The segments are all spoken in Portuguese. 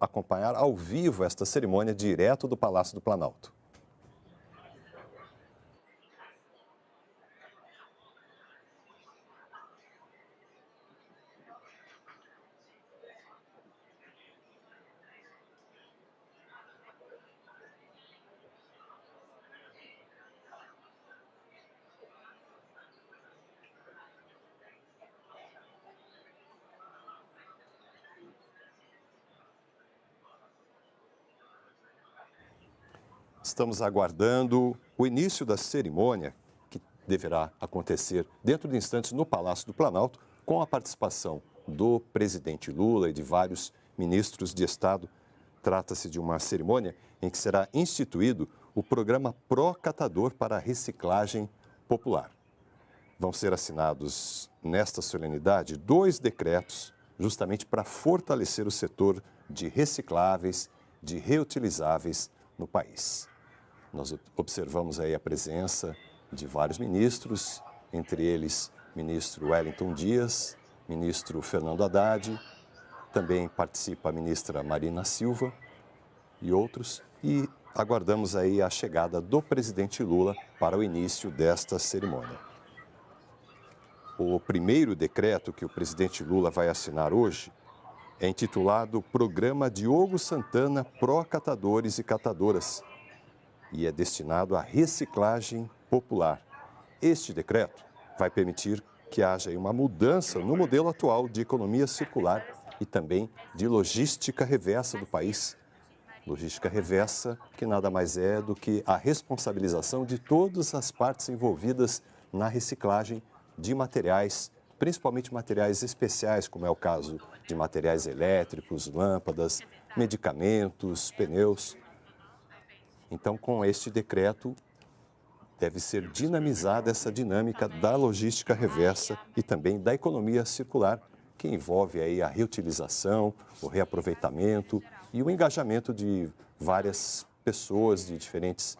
acompanhar ao vivo esta cerimônia direto do Palácio do Planalto. Estamos aguardando o início da cerimônia, que deverá acontecer dentro de instantes no Palácio do Planalto, com a participação do presidente Lula e de vários ministros de Estado. Trata-se de uma cerimônia em que será instituído o programa Procatador para a Reciclagem Popular. Vão ser assinados nesta solenidade 2 decretos, justamente para fortalecer o setor de recicláveis, de reutilizáveis no país. Nós observamos aí a presença de vários ministros, entre eles ministro Wellington Dias, ministro Fernando Haddad, também participa a ministra Marina Silva e outros, e aguardamos aí a chegada do presidente Lula para o início desta cerimônia. O primeiro decreto que o presidente Lula vai assinar hoje é intitulado Programa Diogo Santana Pró-Catadores e Catadoras, e é destinado à reciclagem popular. Este decreto vai permitir que haja uma mudança no modelo atual de economia circular e também de logística reversa do país. Logística reversa, que nada mais é do que a responsabilização de todas as partes envolvidas na reciclagem de materiais, principalmente materiais especiais, como é o caso de materiais elétricos, lâmpadas, medicamentos, pneus. Então, com este decreto, deve ser dinamizada essa dinâmica da logística reversa e também da economia circular, que envolve aí a reutilização, o reaproveitamento e o engajamento de várias pessoas de diferentes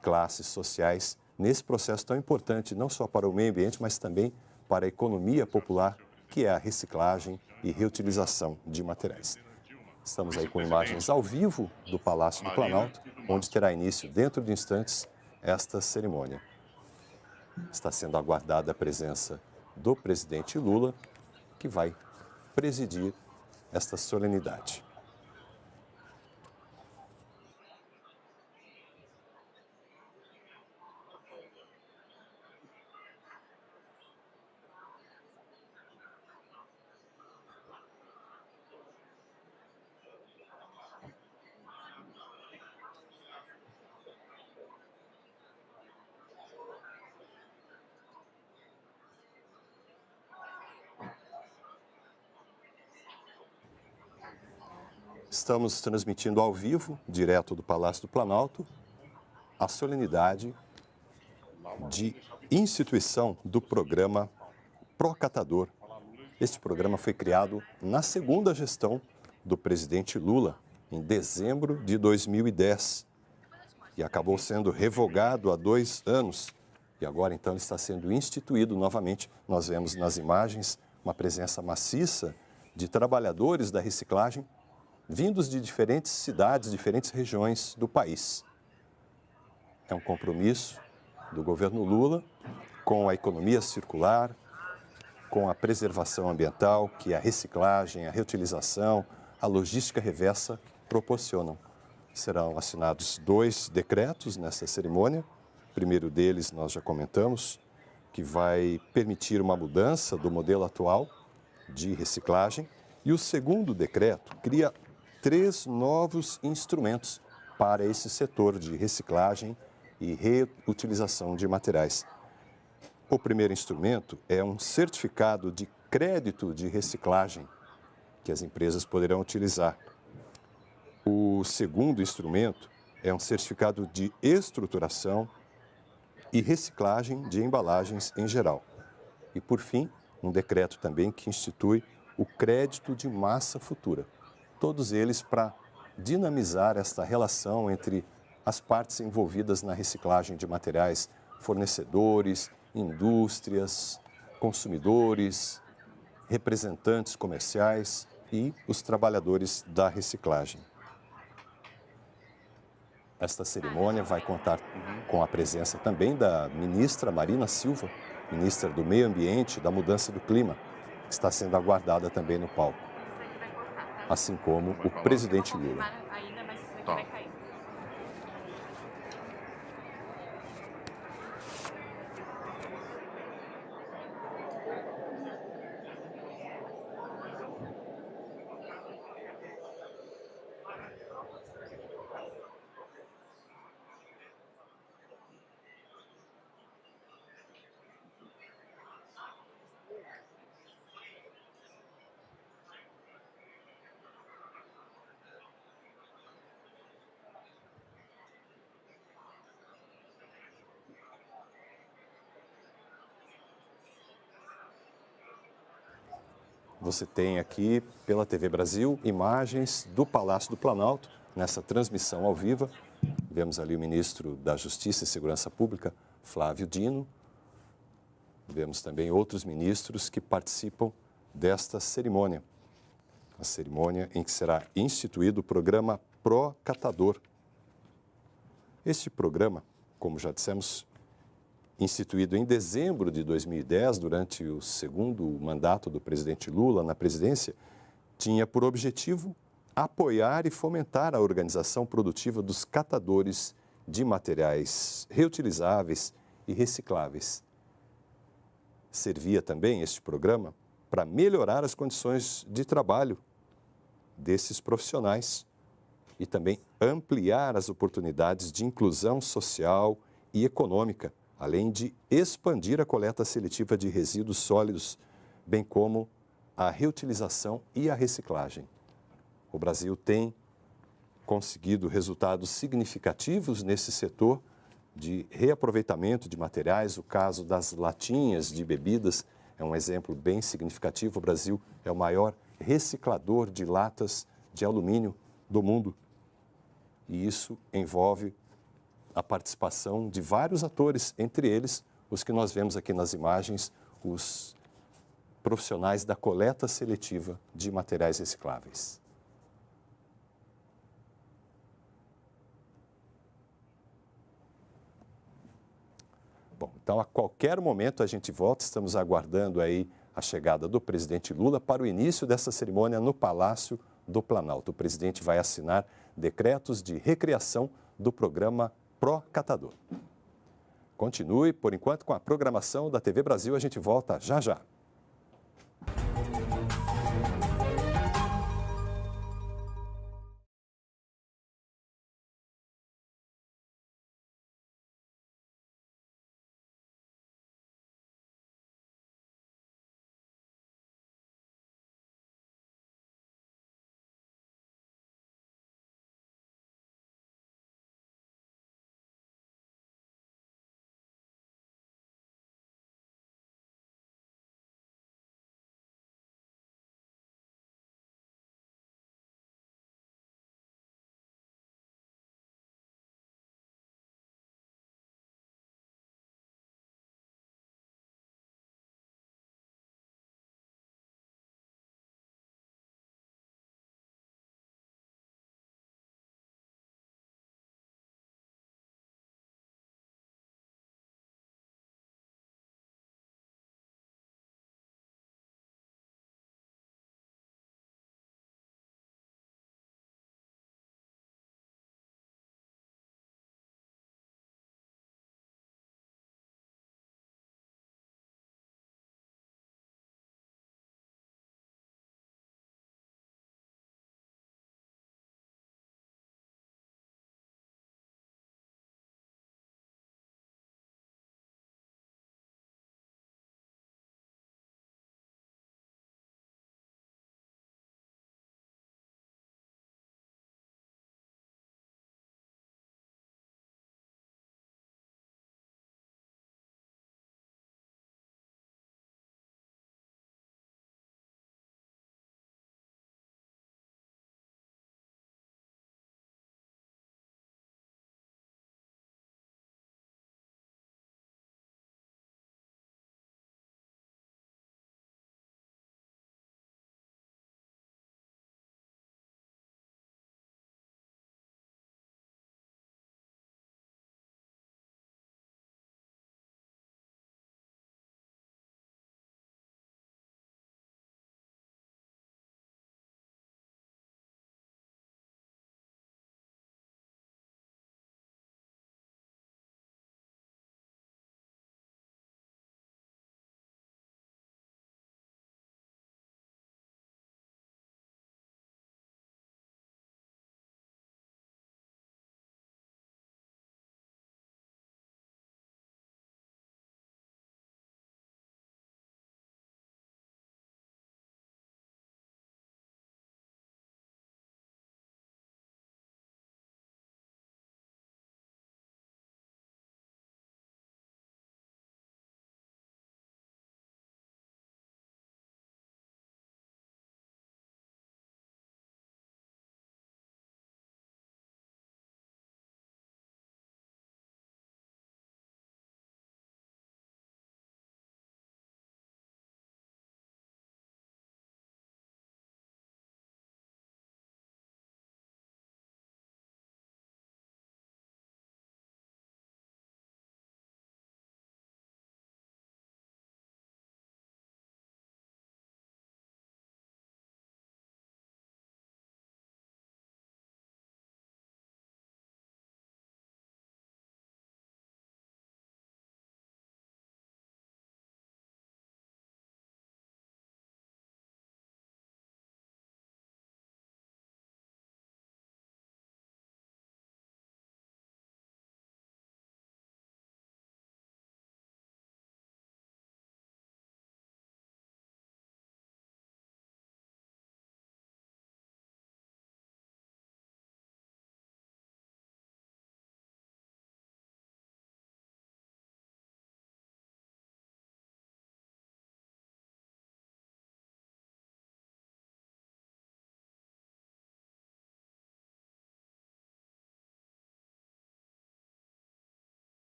classes sociais nesse processo tão importante, não só para o meio ambiente, mas também para a economia popular, que é a reciclagem e reutilização de materiais. Estamos aí com imagens ao vivo do Palácio do Planalto, onde terá início, dentro de instantes, esta cerimônia. Está sendo aguardada a presença do presidente Lula, que vai presidir esta solenidade. Estamos transmitindo ao vivo, direto do Palácio do Planalto, a solenidade de instituição do programa Procatador. Este programa foi criado na segunda gestão do presidente Lula, em dezembro de 2010, e acabou sendo revogado há 2 anos. E agora, então, ele está sendo instituído novamente. Nós vemos nas imagens uma presença maciça de trabalhadores da reciclagem, vindos de diferentes cidades, diferentes regiões do país. É um compromisso do governo Lula com a economia circular, com a preservação ambiental, que a reciclagem, a reutilização, a logística reversa proporcionam. Serão assinados 2 decretos nessa cerimônia. O primeiro deles nós já comentamos, que vai permitir uma mudança do modelo atual de reciclagem. E o segundo decreto cria 3 novos instrumentos para esse setor de reciclagem e reutilização de materiais. O primeiro instrumento é um certificado de crédito de reciclagem que as empresas poderão utilizar. O segundo instrumento é um certificado de estruturação e reciclagem de embalagens em geral. E, por fim, um decreto também que institui o crédito de massa futura. Todos eles para dinamizar esta relação entre as partes envolvidas na reciclagem de materiais, fornecedores, indústrias, consumidores, representantes comerciais e os trabalhadores da reciclagem. Esta cerimônia vai contar com a presença também da ministra Marina Silva, ministra do Meio Ambiente e da Mudança do Clima, que está sendo aguardada também no palco, assim como o presidente Lula. Tá. Você tem aqui, pela TV Brasil, imagens do Palácio do Planalto, nessa transmissão ao vivo. Vemos ali o ministro da Justiça e Segurança Pública, Flávio Dino. Vemos também outros ministros que participam desta cerimônia. A cerimônia em que será instituído o programa Pro Catador. Este programa, como já dissemos, instituído em dezembro de 2010, durante o segundo mandato do presidente Lula na presidência, tinha por objetivo apoiar e fomentar a organização produtiva dos catadores de materiais reutilizáveis e recicláveis. Servia também este programa para melhorar as condições de trabalho desses profissionais e também ampliar as oportunidades de inclusão social e econômica, além de expandir a coleta seletiva de resíduos sólidos, bem como a reutilização e a reciclagem. O Brasil tem conseguido resultados significativos nesse setor de reaproveitamento de materiais. O caso das latinhas de bebidas é um exemplo bem significativo. O Brasil é o maior reciclador de latas de alumínio do mundo. E isso envolve a participação de vários atores, entre eles os que nós vemos aqui nas imagens, os profissionais da coleta seletiva de materiais recicláveis. Bom, então a qualquer momento a gente volta, estamos aguardando aí a chegada do presidente Lula para o início dessa cerimônia no Palácio do Planalto. O presidente vai assinar decretos de recriação do programa Pro Catador. Continue, por enquanto, com a programação da TV Brasil. A gente volta já já.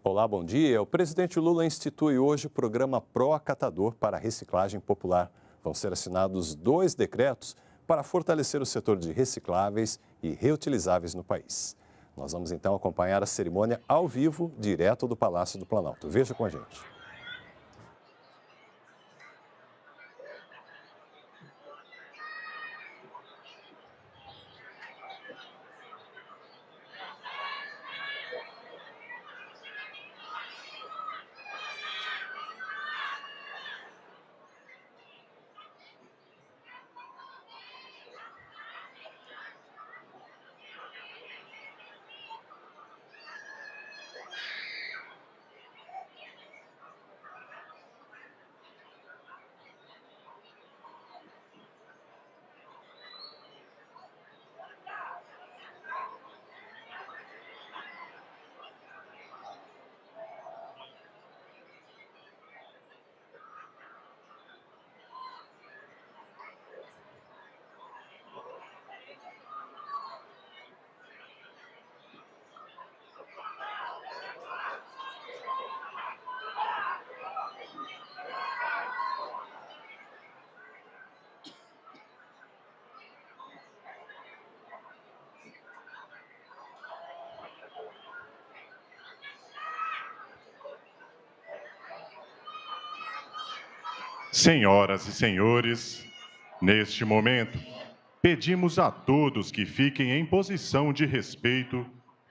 Olá, bom dia. O presidente Lula institui hoje o programa Pró Catador para a reciclagem popular. Vão ser assinados 2 decretos para fortalecer o setor de recicláveis e reutilizáveis no país. Nós vamos então acompanhar a cerimônia ao vivo, direto do Palácio do Planalto. Veja com a gente. Senhoras e senhores, neste momento, pedimos a todos que fiquem em posição de respeito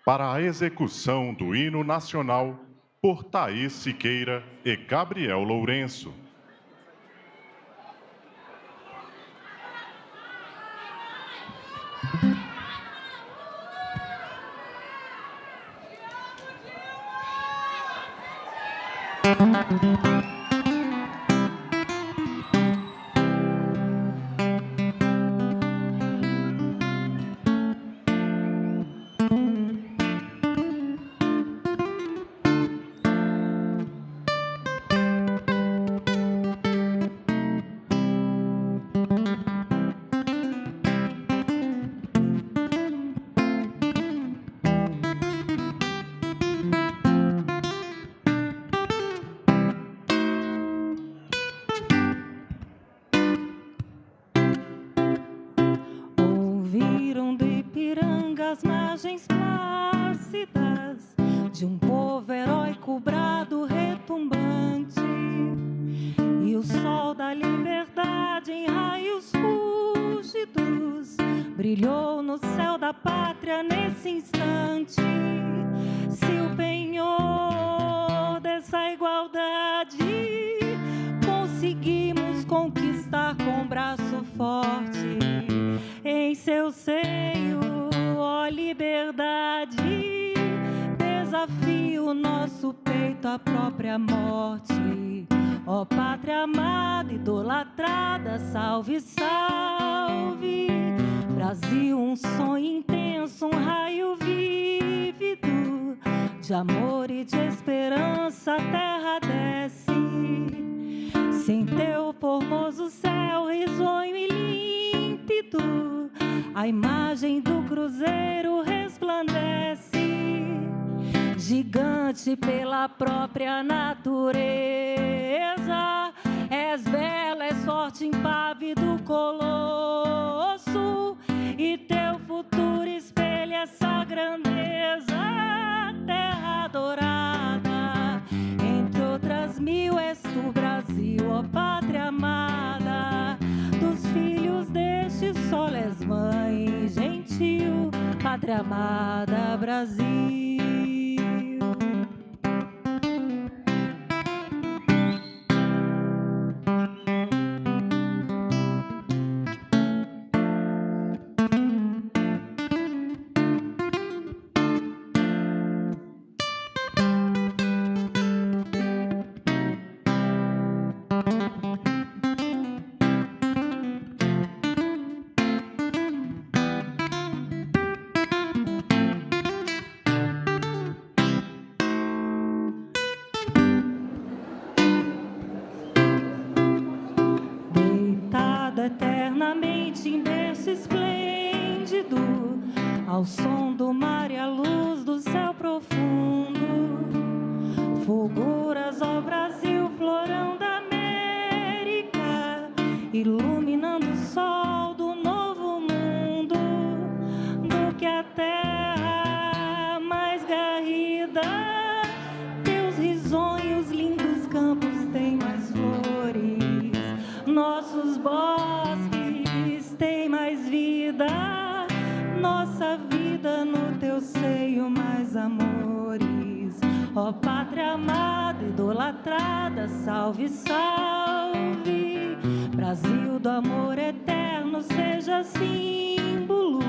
para a execução do hino nacional por Thaís Siqueira e Gabriel Lourenço. Ouviram do Ipiranga as margens plácidas de um povo heróico brado retumbante, e o sol da liberdade em raios fúlgidos brilhou no céu da pátria nesse instante. Se o penhor dessa igualdade conseguimos conquistar com braço forte, em seu seio, ó liberdade, desafio o nosso peito à própria morte. Ó pátria amada, idolatrada, salve, salve. Brasil, um sonho intenso, um raio vívido de amor e de esperança, a terra desce. Sem teu formoso céu risonho e límpido, a imagem do cruzeiro resplandece. Gigante pela própria natureza, és bela, és forte, impávido colosso, e teu futuro espelha essa grandeza. Terra dourada, entre outras mil, és tu, Brasil, ó pátria amada. Dos filhos deste sol és mãe gentil, pátria amada, Brasil. Eternamente em berço esplêndido, ao som do mar e à luz do céu profundo, iluminando o sol do novo mundo, do que a terra mais garrida. Teus risonhos, lindos campos têm mais flores, nossos bosques têm mais vida, nossa vida no teu seio mais amores. Ó pátria amada, idolatrada, salve, salve. Brasil do amor eterno, seja símbolo,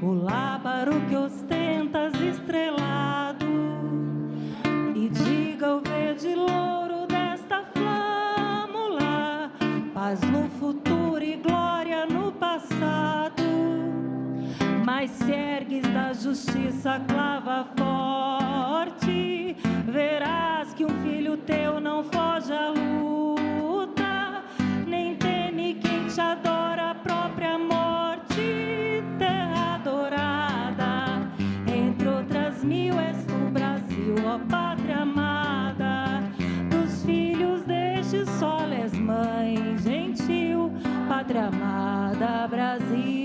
o lábaro que ostentas estrelado. E diga o verde louro desta flâmula, paz no futuro e glória no passado. Mas se ergues da justiça a clava forte, verás que um filho teu não foge à luta, nem teme quem te adora a própria morte. Terra adorada, entre outras mil és tu, Brasil, ó pátria amada. Dos filhos deste sol és mãe gentil, pátria amada, Brasil.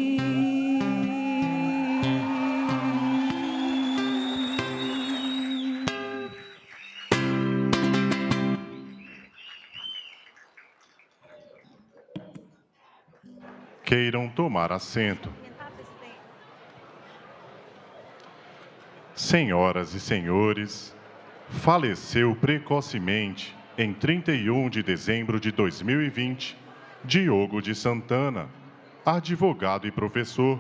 Queiram tomar assento. Senhoras e senhores, faleceu precocemente, em 31 de dezembro de 2020, Diogo de Santana, advogado e professor.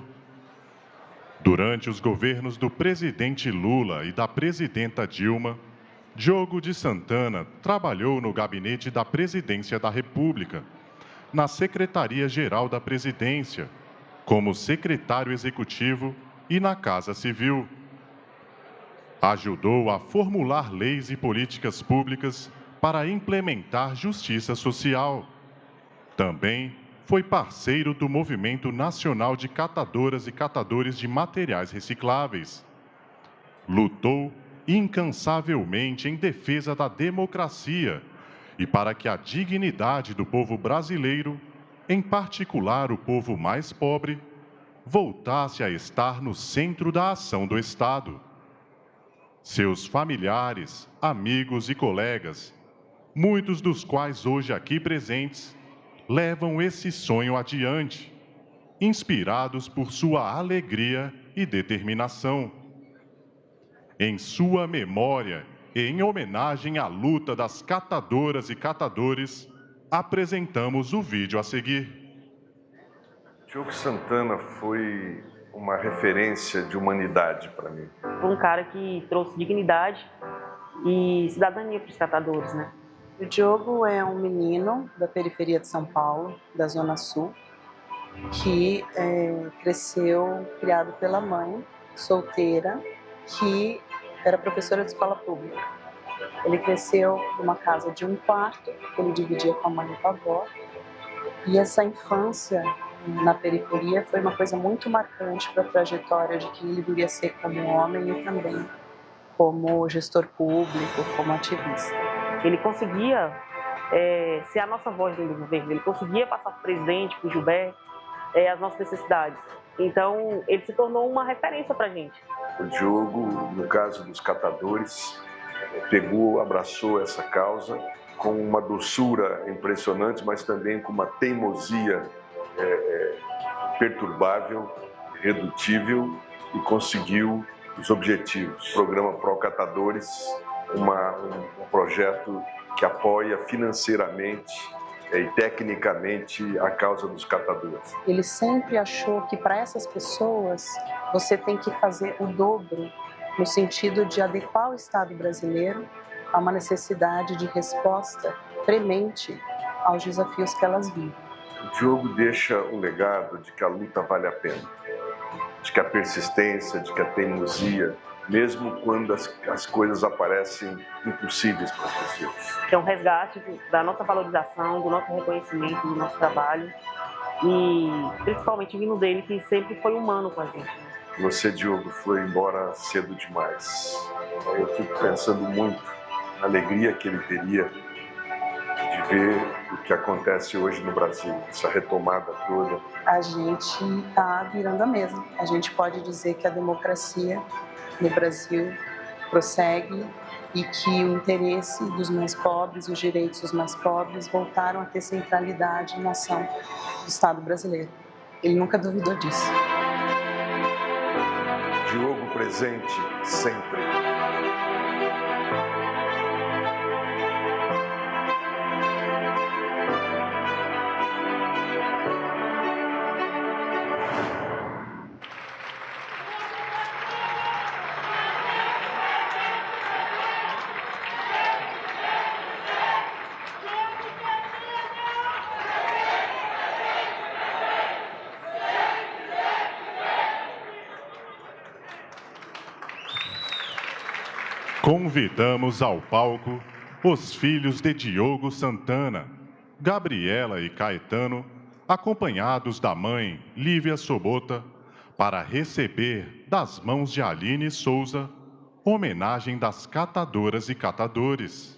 Durante os governos do presidente Lula e da presidenta Dilma, Diogo de Santana trabalhou no gabinete da Presidência da República, na Secretaria-Geral da Presidência, como secretário executivo e na Casa Civil. Ajudou a formular leis e políticas públicas para implementar justiça social. Também foi parceiro do Movimento Nacional de Catadoras e Catadores de Materiais Recicláveis. Lutou incansavelmente em defesa da democracia e para que a dignidade do povo brasileiro, em particular o povo mais pobre, voltasse a estar no centro da ação do Estado. Seus familiares, amigos e colegas, muitos dos quais hoje aqui presentes, levam esse sonho adiante, inspirados por sua alegria e determinação. Em sua memória, em homenagem à luta das catadoras e catadores, apresentamos o vídeo a seguir. Diogo Santana foi uma referência de humanidade para mim. Foi um cara que trouxe dignidade e cidadania para os catadores, né? O Diogo é um menino da periferia de São Paulo, da Zona Sul, que cresceu criado pela mãe, solteira, que era professora de escola pública. Ele cresceu numa casa de um quarto, que ele dividia com a mãe e com a avó. E essa infância na periferia foi uma coisa muito marcante para a trajetória de quem ele viria a ser como homem e também como gestor público, como ativista. Ele conseguia ser a nossa voz dentro do governo, ele conseguia passar para o presidente, para o Gilberto, as nossas necessidades. Então, ele se tornou uma referência para a gente. O Diogo, no caso dos catadores, abraçou essa causa com uma doçura impressionante, mas também com uma teimosia perturbável, irredutível, e conseguiu os objetivos. O programa Pro Catadores, um projeto que apoia financeiramente e tecnicamente a causa dos catadores. Ele sempre achou que para essas pessoas você tem que fazer o dobro, no sentido de adequar o Estado brasileiro a uma necessidade de resposta premente aos desafios que elas vivem. O Diogo deixa o legado de que a luta vale a pena, de que a persistência, de que a teimosia, mesmo quando as coisas aparecem impossíveis para as pessoas. Que é um resgate da nossa valorização, do nosso reconhecimento, do nosso trabalho e principalmente vindo dele, que sempre foi humano com a gente. Você, Diogo, foi embora cedo demais. Eu fico pensando muito na alegria que ele teria de ver o que acontece hoje no Brasil, essa retomada toda. A gente está virando a mesa. A gente pode dizer que a democracia no Brasil prossegue e que o interesse dos mais pobres, os direitos dos mais pobres voltaram a ter centralidade na ação do Estado brasileiro. Ele nunca duvidou disso. Diogo presente sempre. Convidamos ao palco os filhos de Diogo Santana, Gabriela e Caetano, acompanhados da mãe, Lívia Sobota, para receber das mãos de Aline Souza, homenagem das catadoras e catadores.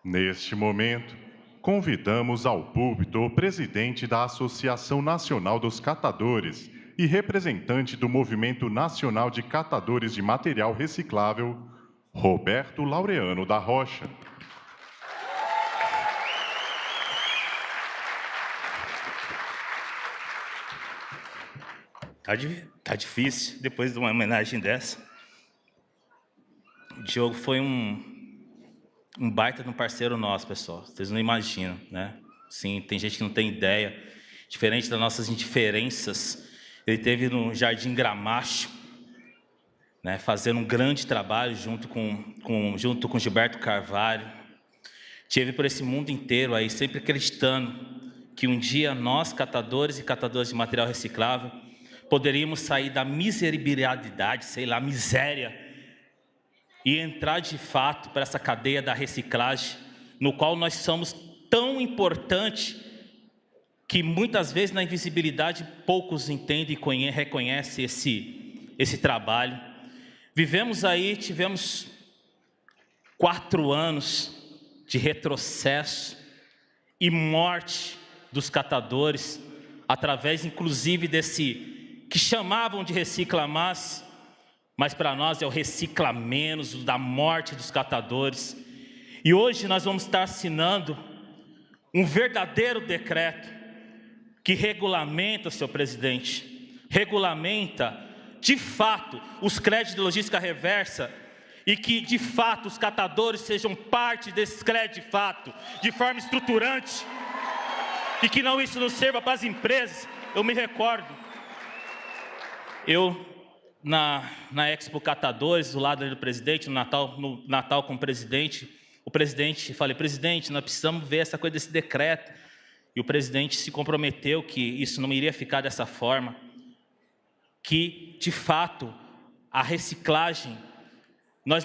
Neste momento, convidamos ao púlpito o presidente da Associação Nacional dos Catadores e representante do Movimento Nacional de Catadores de Material Reciclável, Roberto Laureano da Rocha. Tá difícil, depois de uma homenagem dessa. O Diogo foi um baita de um parceiro nosso, pessoal. Vocês não imaginam, né? Sim, tem gente que não tem ideia. Diferente das nossas indiferenças, ele esteve no Jardim Gramacho, né, fazendo um grande trabalho junto com Gilberto Carvalho. Esteve por esse mundo inteiro aí, sempre acreditando que um dia nós, catadores e catadoras de material reciclável, poderíamos sair da miserabilidade, sei lá, miséria, e entrar de fato para essa cadeia da reciclagem, no qual nós somos tão importantes que muitas vezes na invisibilidade poucos entendem e reconhecem esse trabalho. Vivemos aí, tivemos 4 anos de retrocesso e morte dos catadores, através inclusive desse que chamavam de recicla mais, mas para nós é o recicla menos, da morte dos catadores. E hoje nós vamos estar assinando um verdadeiro decreto que regulamenta, senhor presidente, regulamenta de fato os créditos de logística reversa e que de fato os catadores sejam parte desses créditos de fato, de forma estruturante, e que isso não serva para as empresas. Eu me recordo, na Expo Catadores, do lado do presidente, no Natal com o presidente, falei, presidente, nós precisamos ver essa coisa desse decreto, e o presidente se comprometeu que isso não iria ficar dessa forma, que, de fato, a reciclagem, nós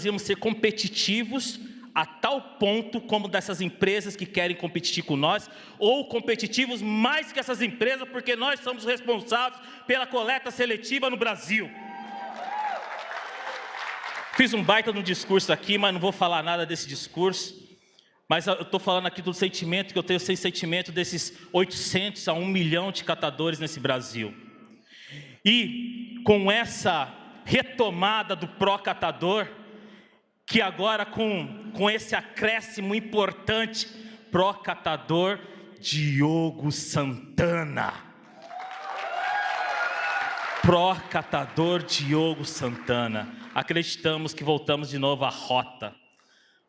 íamos ser competitivos a tal ponto como dessas empresas que querem competir com nós, ou competitivos mais que essas empresas, porque nós somos responsáveis pela coleta seletiva no Brasil. Fiz um baita no discurso aqui, mas não vou falar nada desse discurso. Mas eu estou falando aqui do sentimento, que eu tenho esse sentimento desses 800 a 1 milhão de catadores nesse Brasil. E com essa retomada do pró-catador, que agora com esse acréscimo importante, pró-catador Diogo Santana. Pró-catador Diogo Santana. Acreditamos que voltamos de novo à rota.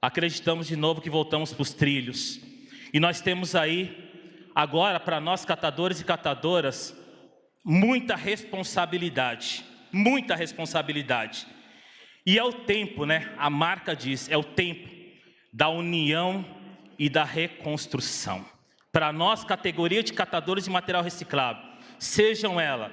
Acreditamos de novo que voltamos para os trilhos. E nós temos aí, agora, para nós catadores e catadoras, muita responsabilidade. Muita responsabilidade. E é o tempo, né? A marca diz, é o tempo da união e da reconstrução. Para nós, categoria de catadores de material reciclável, sejam ela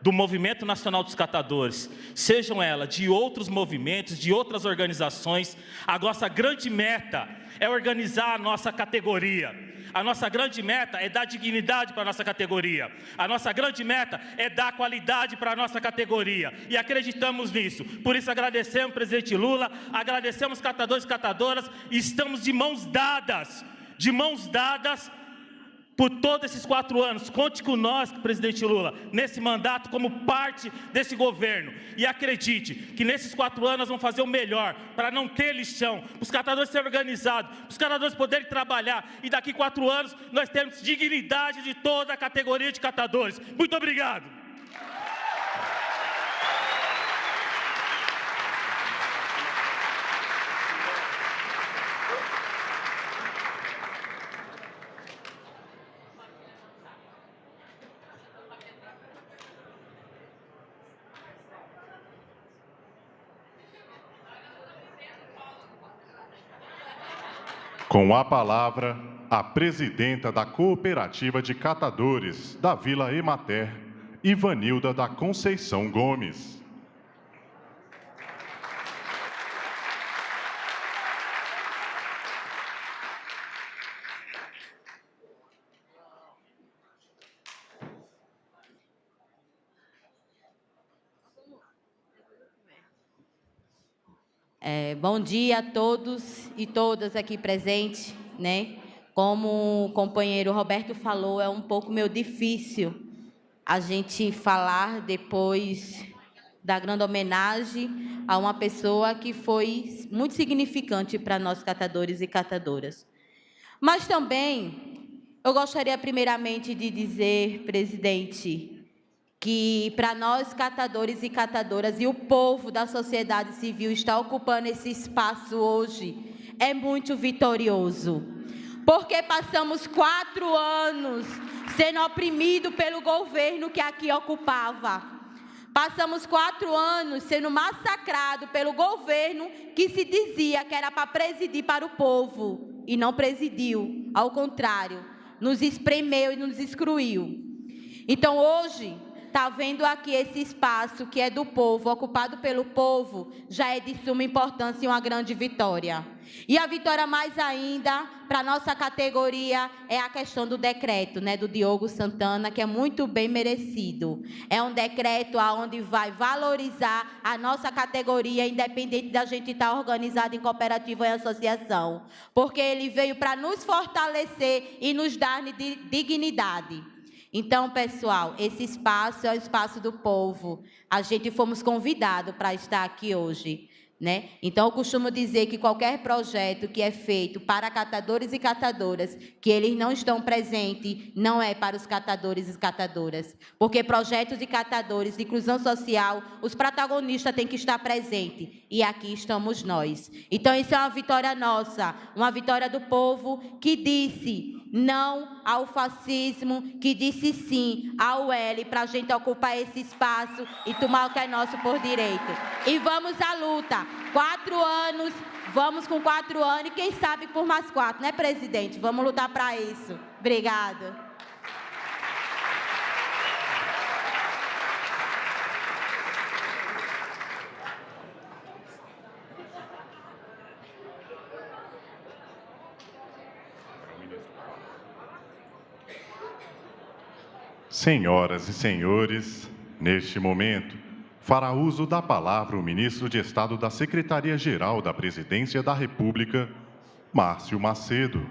do Movimento Nacional dos Catadores, sejam ela de outros movimentos, de outras organizações, a nossa grande meta é organizar a nossa categoria. A nossa grande meta é dar dignidade para a nossa categoria. A nossa grande meta é dar qualidade para a nossa categoria. E acreditamos nisso. Por isso agradecemos o presidente Lula, agradecemos catadores e catadoras, e estamos de mãos dadas por todos esses 4 anos. Conte com nós, presidente Lula, nesse mandato, como parte desse governo. E acredite que nesses 4 anos nós vamos fazer o melhor para não ter lixão, para os catadores serem organizados, para os catadores poderem trabalhar. E daqui 4 anos nós temos dignidade de toda a categoria de catadores. Muito obrigado. Com a palavra, a presidenta da Cooperativa de Catadores da Vila Emater, Ivanilda da Conceição Gomes. Bom dia a todos e todas aqui presentes, né? Como o companheiro Roberto falou, é um pouco meio difícil a gente falar depois da grande homenagem a uma pessoa que foi muito significante para nós catadores e catadoras. Mas também eu gostaria primeiramente de dizer, presidente, que para nós catadores e catadoras e o povo da sociedade civil está ocupando esse espaço hoje é muito vitorioso, porque passamos 4 anos sendo oprimidos pelo governo que aqui ocupava. Passamos 4 anos sendo massacrados pelo governo que se dizia que era para presidir para o povo e não presidiu, ao contrário, nos espremeu e nos excluiu. Então hoje, está vendo aqui esse espaço que é do povo, ocupado pelo povo, já é de suma importância e uma grande vitória. E a vitória mais ainda para a nossa categoria é a questão do decreto, né, do Diogo Santana, que é muito bem merecido. É um decreto onde vai valorizar a nossa categoria, independente da gente estar organizado em cooperativa ou em associação, porque ele veio para nos fortalecer e nos dar dignidade. Então, pessoal, esse espaço é o espaço do povo. A gente fomos convidados para estar aqui hoje, né? Então, eu costumo dizer que qualquer projeto que é feito para catadores e catadoras, que eles não estão presentes, não é para os catadores e catadoras. Porque projetos de catadores, de inclusão social, os protagonistas têm que estar presentes. E aqui estamos nós. Então, isso é uma vitória nossa, uma vitória do povo que disse não ao fascismo, que disse sim ao L, para a gente ocupar esse espaço e tomar o que é nosso por direito. E vamos à luta. 4 anos, vamos com 4 anos e quem sabe por mais 4, né, presidente? Vamos lutar para isso. Obrigada. Senhoras e senhores, neste momento, fará uso da palavra o ministro de Estado da Secretaria-Geral da Presidência da República, Márcio Macedo.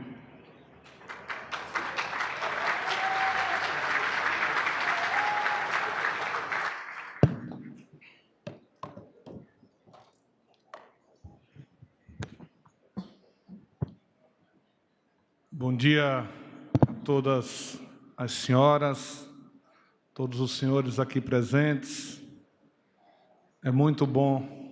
Bom dia a todas as senhoras, todos os senhores aqui presentes. É muito bom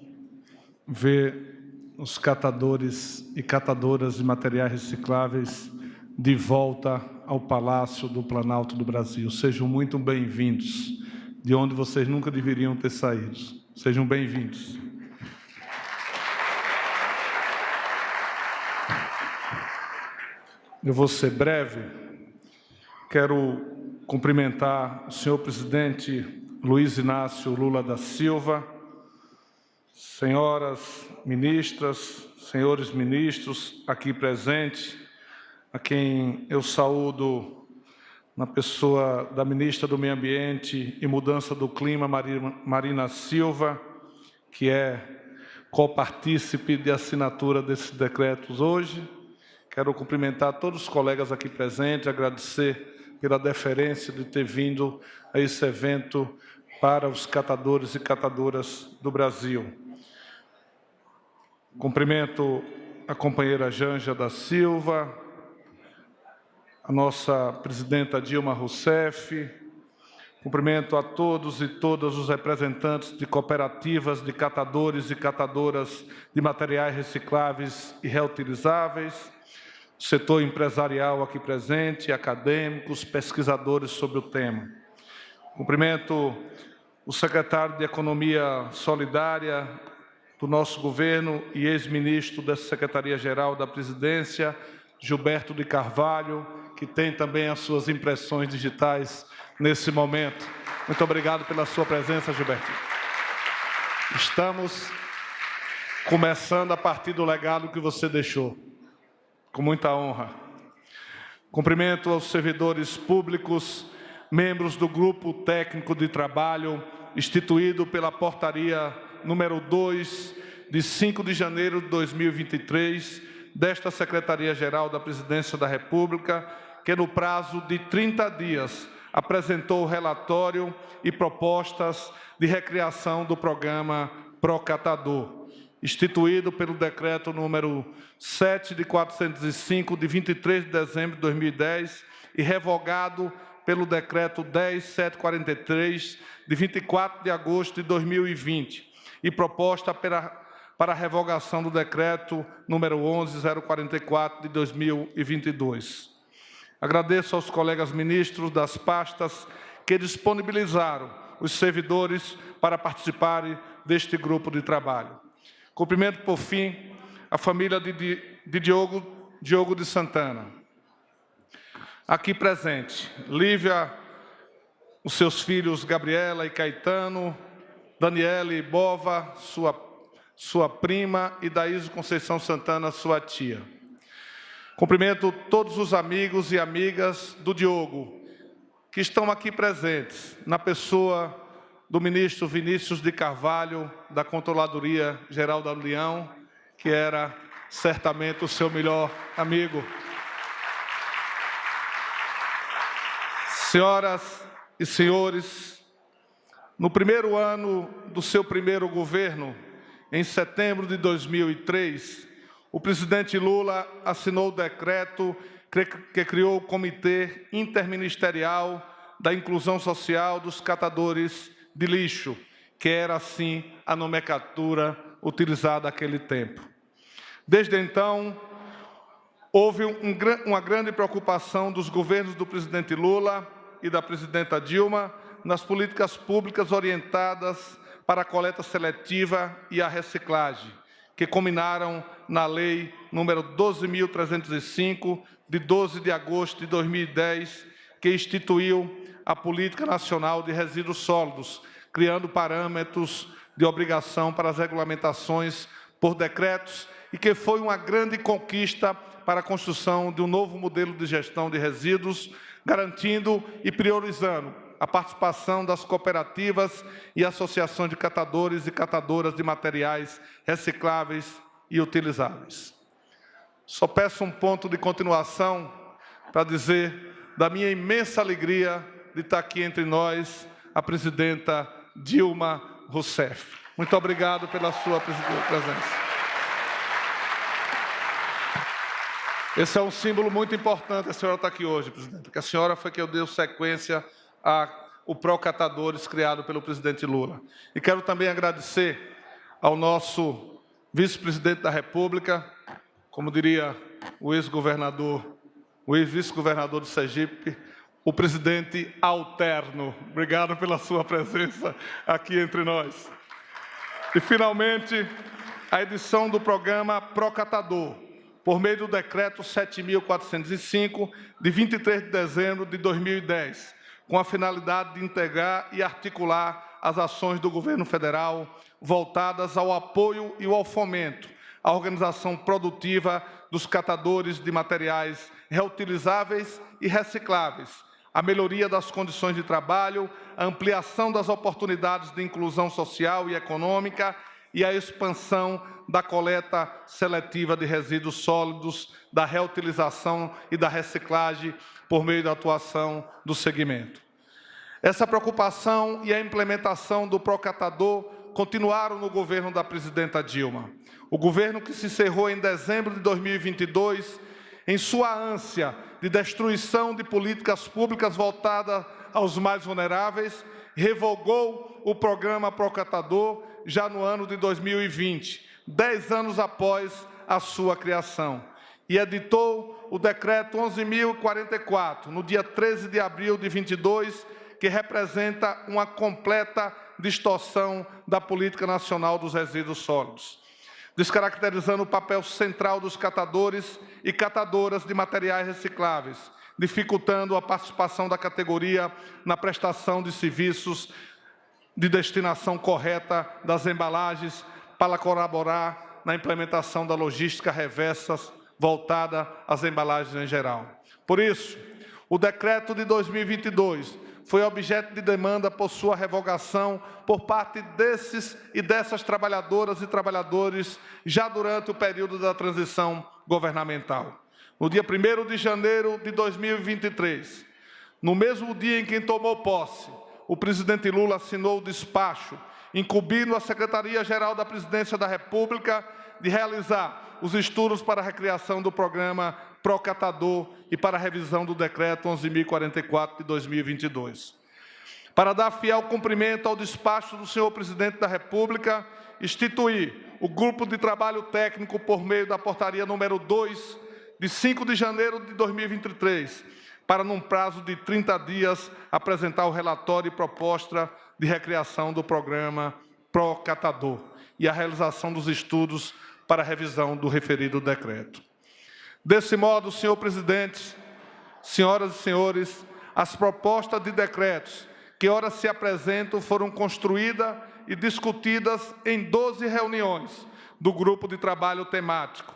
ver os catadores e catadoras de materiais recicláveis de volta ao Palácio do Planalto do Brasil. Sejam muito bem-vindos, de onde vocês nunca deveriam ter saído. Sejam bem-vindos. Eu vou ser breve. Quero cumprimentar o senhor presidente Luiz Inácio Lula da Silva, senhoras ministras, senhores ministros aqui presentes, a quem eu saúdo na pessoa da ministra do Meio Ambiente e Mudança do Clima, Marina Silva, que é copartícipe de assinatura desses decretos hoje. Quero cumprimentar todos os colegas aqui presentes, agradecer pela deferência de ter vindo a esse evento para os catadores e catadoras do Brasil. Cumprimento a companheira Janja da Silva, a nossa presidenta Dilma Rousseff, cumprimento a todos e todas os representantes de cooperativas de catadores e catadoras de materiais recicláveis e reutilizáveis, setor empresarial aqui presente, acadêmicos, pesquisadores sobre o tema. Cumprimento o secretário de Economia Solidária do nosso governo e ex-ministro da Secretaria-Geral da Presidência, Gilberto de Carvalho, que tem também as suas impressões digitais nesse momento. Muito obrigado pela sua presença, Gilberto. Estamos começando a partir do legado que você deixou. Com muita honra. Cumprimento aos servidores públicos, membros do Grupo Técnico de Trabalho, instituído pela Portaria número 2, de 5 de janeiro de 2023, desta Secretaria-Geral da Presidência da República, que no prazo de 30 dias apresentou o relatório e propostas de recriação do programa Procatador, instituído pelo decreto número 7 de 405, de 23 de dezembro de 2010, e revogado pelo decreto 10.743, de 24 de agosto de 2020, e proposta para a revogação do decreto número 11.044, de 2022. Agradeço aos colegas ministros das pastas que disponibilizaram os servidores para participarem deste grupo de trabalho. Cumprimento, por fim, a família de Diogo de Santana. Aqui presente, Lívia, os seus filhos Gabriela e Caetano, Daniele Bova, sua prima, e Daísio Conceição Santana, sua tia. Cumprimento todos os amigos e amigas do Diogo, que estão aqui presentes, na pessoa do ministro Vinícius de Carvalho, da Controladoria Geral da União, que era certamente o seu melhor amigo. Senhoras e senhores, no primeiro ano do seu primeiro governo, em setembro de 2003, o presidente Lula assinou o decreto que criou o Comitê Interministerial da Inclusão Social dos Catadores de Lixo, que era, assim, a nomenclatura utilizada naquele tempo. Desde então, houve uma grande preocupação dos governos do presidente Lula e da presidenta Dilma nas políticas públicas orientadas para a coleta seletiva e a reciclagem, que culminaram na Lei número 12.305, de 12 de agosto de 2010, que instituiu a Política Nacional de Resíduos Sólidos, criando parâmetros de obrigação para as regulamentações por decretos, e que foi uma grande conquista para a construção de um novo modelo de gestão de resíduos, garantindo e priorizando a participação das cooperativas e associações de catadores e catadoras de materiais recicláveis e utilizáveis. Só peço um ponto de continuação para dizer da minha imensa alegria de estar aqui entre nós, a presidenta Dilma Rousseff. Muito obrigado pela sua presença. Esse é um símbolo muito importante, a senhora está aqui hoje, presidente, porque a senhora foi que eu dei sequência ao Procatadores criado pelo presidente Lula. E quero também agradecer ao nosso vice-presidente da República, como diria o ex-governador, o ex-vice-governador do Sergipe, o presidente alterno. Obrigado pela sua presença aqui entre nós. E, finalmente, a edição do programa Procatador, por meio do Decreto 7.405, de 23 de dezembro de 2010, com a finalidade de integrar e articular as ações do governo federal voltadas ao apoio e ao fomento à organização produtiva dos catadores de materiais reutilizáveis e recicláveis, a melhoria das condições de trabalho, a ampliação das oportunidades de inclusão social e econômica e a expansão da coleta seletiva de resíduos sólidos, da reutilização e da reciclagem por meio da atuação do segmento. Essa preocupação e a implementação do Procatador continuaram no governo da presidenta Dilma. O governo que se encerrou em dezembro de 2022, em sua ânsia de destruição de políticas públicas voltadas aos mais vulneráveis, revogou o programa Procatador já no ano de 2020, 10 anos após a sua criação, e editou o Decreto 11.044, no dia 13 de abril de 22, que representa uma completa distorção da Política Nacional dos Resíduos Sólidos, descaracterizando o papel central dos catadores e catadoras de materiais recicláveis, dificultando a participação da categoria na prestação de serviços de destinação correta das embalagens para colaborar na implementação da logística reversa voltada às embalagens em geral. Por isso, o decreto de 2022 foi objeto de demanda por sua revogação por parte desses e dessas trabalhadoras e trabalhadores já durante o período da transição governamental. No dia 1º de janeiro de 2023, no mesmo dia em que tomou posse, o presidente Lula assinou o despacho incumbindo a Secretaria-Geral da Presidência da República de realizar os estudos para a recriação do programa Procatador e para a revisão do Decreto 11.044 de 2022. Para dar fiel cumprimento ao despacho do senhor presidente da República, instituir o Grupo de Trabalho Técnico por meio da portaria número 2, de 5 de janeiro de 2023, para, num prazo de 30 dias, apresentar o relatório e proposta de recriação do programa Procatador e a realização dos estudos para a revisão do referido decreto. Desse modo, senhor presidente, senhoras e senhores, as propostas de decretos que ora se apresentam foram construídas e discutidas em 12 reuniões do grupo de trabalho temático,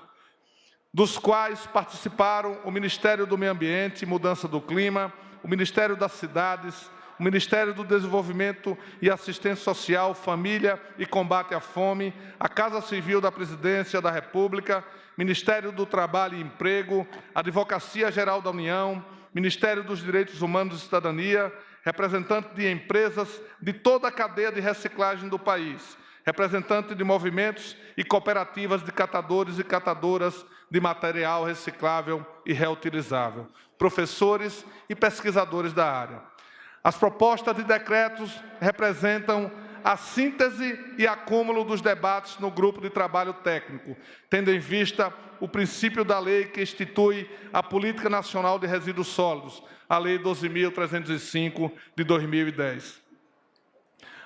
dos quais participaram o Ministério do Meio Ambiente e Mudança do Clima, o Ministério das Cidades, o Ministério do Desenvolvimento e Assistência Social, Família e Combate à Fome, a Casa Civil da Presidência da República, Ministério do Trabalho e Emprego, Advocacia Geral da União, Ministério dos Direitos Humanos e Cidadania, representantes de empresas de toda a cadeia de reciclagem do país, representantes de movimentos e cooperativas de catadores e catadoras de material reciclável e reutilizável, professores e pesquisadores da área. As propostas de decretos representam a síntese e acúmulo dos debates no grupo de trabalho técnico, tendo em vista o princípio da lei que institui a Política Nacional de Resíduos Sólidos, a Lei 12.305 de 2010.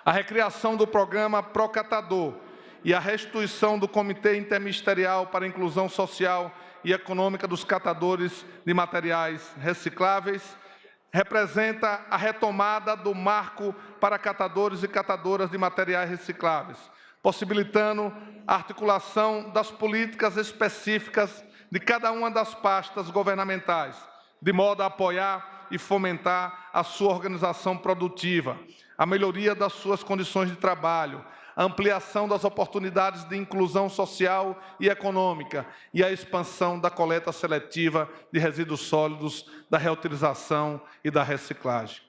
A recriação do programa Procatador e a restituição do Comitê Interministerial para a Inclusão Social e Econômica dos Catadores de Materiais Recicláveis representa a retomada do marco para catadores e catadoras de materiais recicláveis, possibilitando a articulação das políticas específicas de cada uma das pastas governamentais, de modo a apoiar e fomentar a sua organização produtiva, a melhoria das suas condições de trabalho, a ampliação das oportunidades de inclusão social e econômica e a expansão da coleta seletiva de resíduos sólidos, da reutilização e da reciclagem.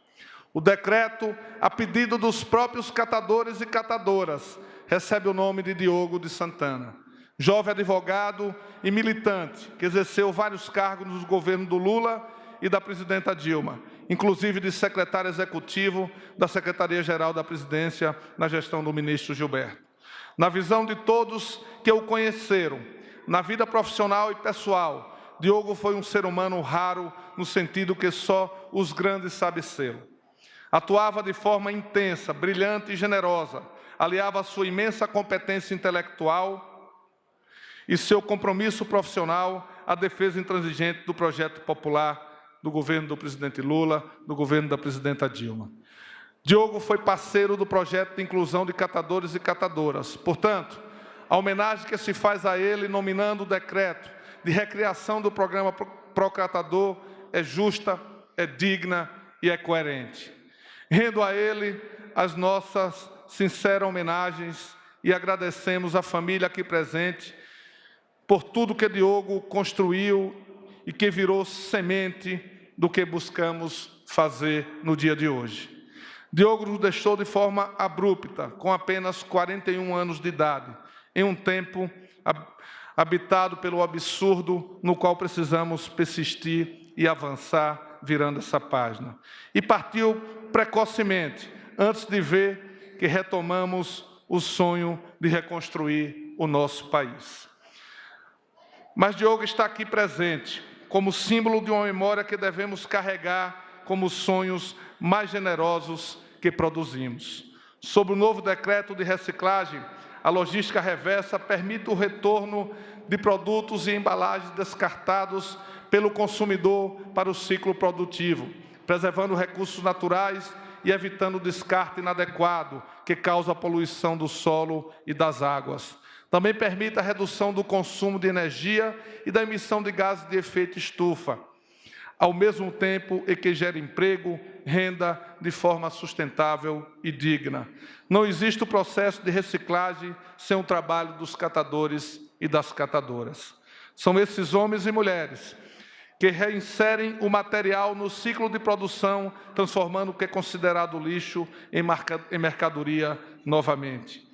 O decreto, a pedido dos próprios catadores e catadoras, recebe o nome de Diogo de Santana, jovem advogado e militante que exerceu vários cargos no governo do Lula e da presidenta Dilma, inclusive de secretário executivo da Secretaria-Geral da Presidência na gestão do ministro Gilberto. Na visão de todos que o conheceram, na vida profissional e pessoal, Diogo foi um ser humano raro no sentido que só os grandes sabem ser. Atuava de forma intensa, brilhante e generosa, aliava sua imensa competência intelectual e seu compromisso profissional à defesa intransigente do projeto popular do governo do presidente Lula, do governo da presidenta Dilma. Diogo foi parceiro do projeto de inclusão de catadores e catadoras. Portanto, a homenagem que se faz a ele, nominando o decreto de recriação do programa Procatador, é justa, é digna e é coerente. Rendo a ele as nossas sinceras homenagens e agradecemos à família aqui presente por tudo que Diogo construiu e que virou semente do que buscamos fazer no dia de hoje. Diogo nos deixou de forma abrupta, com apenas 41 anos de idade, em um tempo habitado pelo absurdo no qual precisamos persistir e avançar, virando essa página. E partiu precocemente, antes de ver que retomamos o sonho de reconstruir o nosso país. Mas Diogo está aqui presente, como símbolo de uma memória que devemos carregar como sonhos mais generosos que produzimos. Sob o novo decreto de reciclagem, a logística reversa permite o retorno de produtos e embalagens descartados pelo consumidor para o ciclo produtivo, preservando recursos naturais e evitando o descarte inadequado que causa a poluição do solo e das águas. Também permite a redução do consumo de energia e da emissão de gases de efeito estufa, ao mesmo tempo em que gera emprego, renda de forma sustentável e digna. Não existe o processo de reciclagem sem o trabalho dos catadores e das catadoras. São esses homens e mulheres que reinserem o material no ciclo de produção, transformando o que é considerado lixo em mercadoria novamente.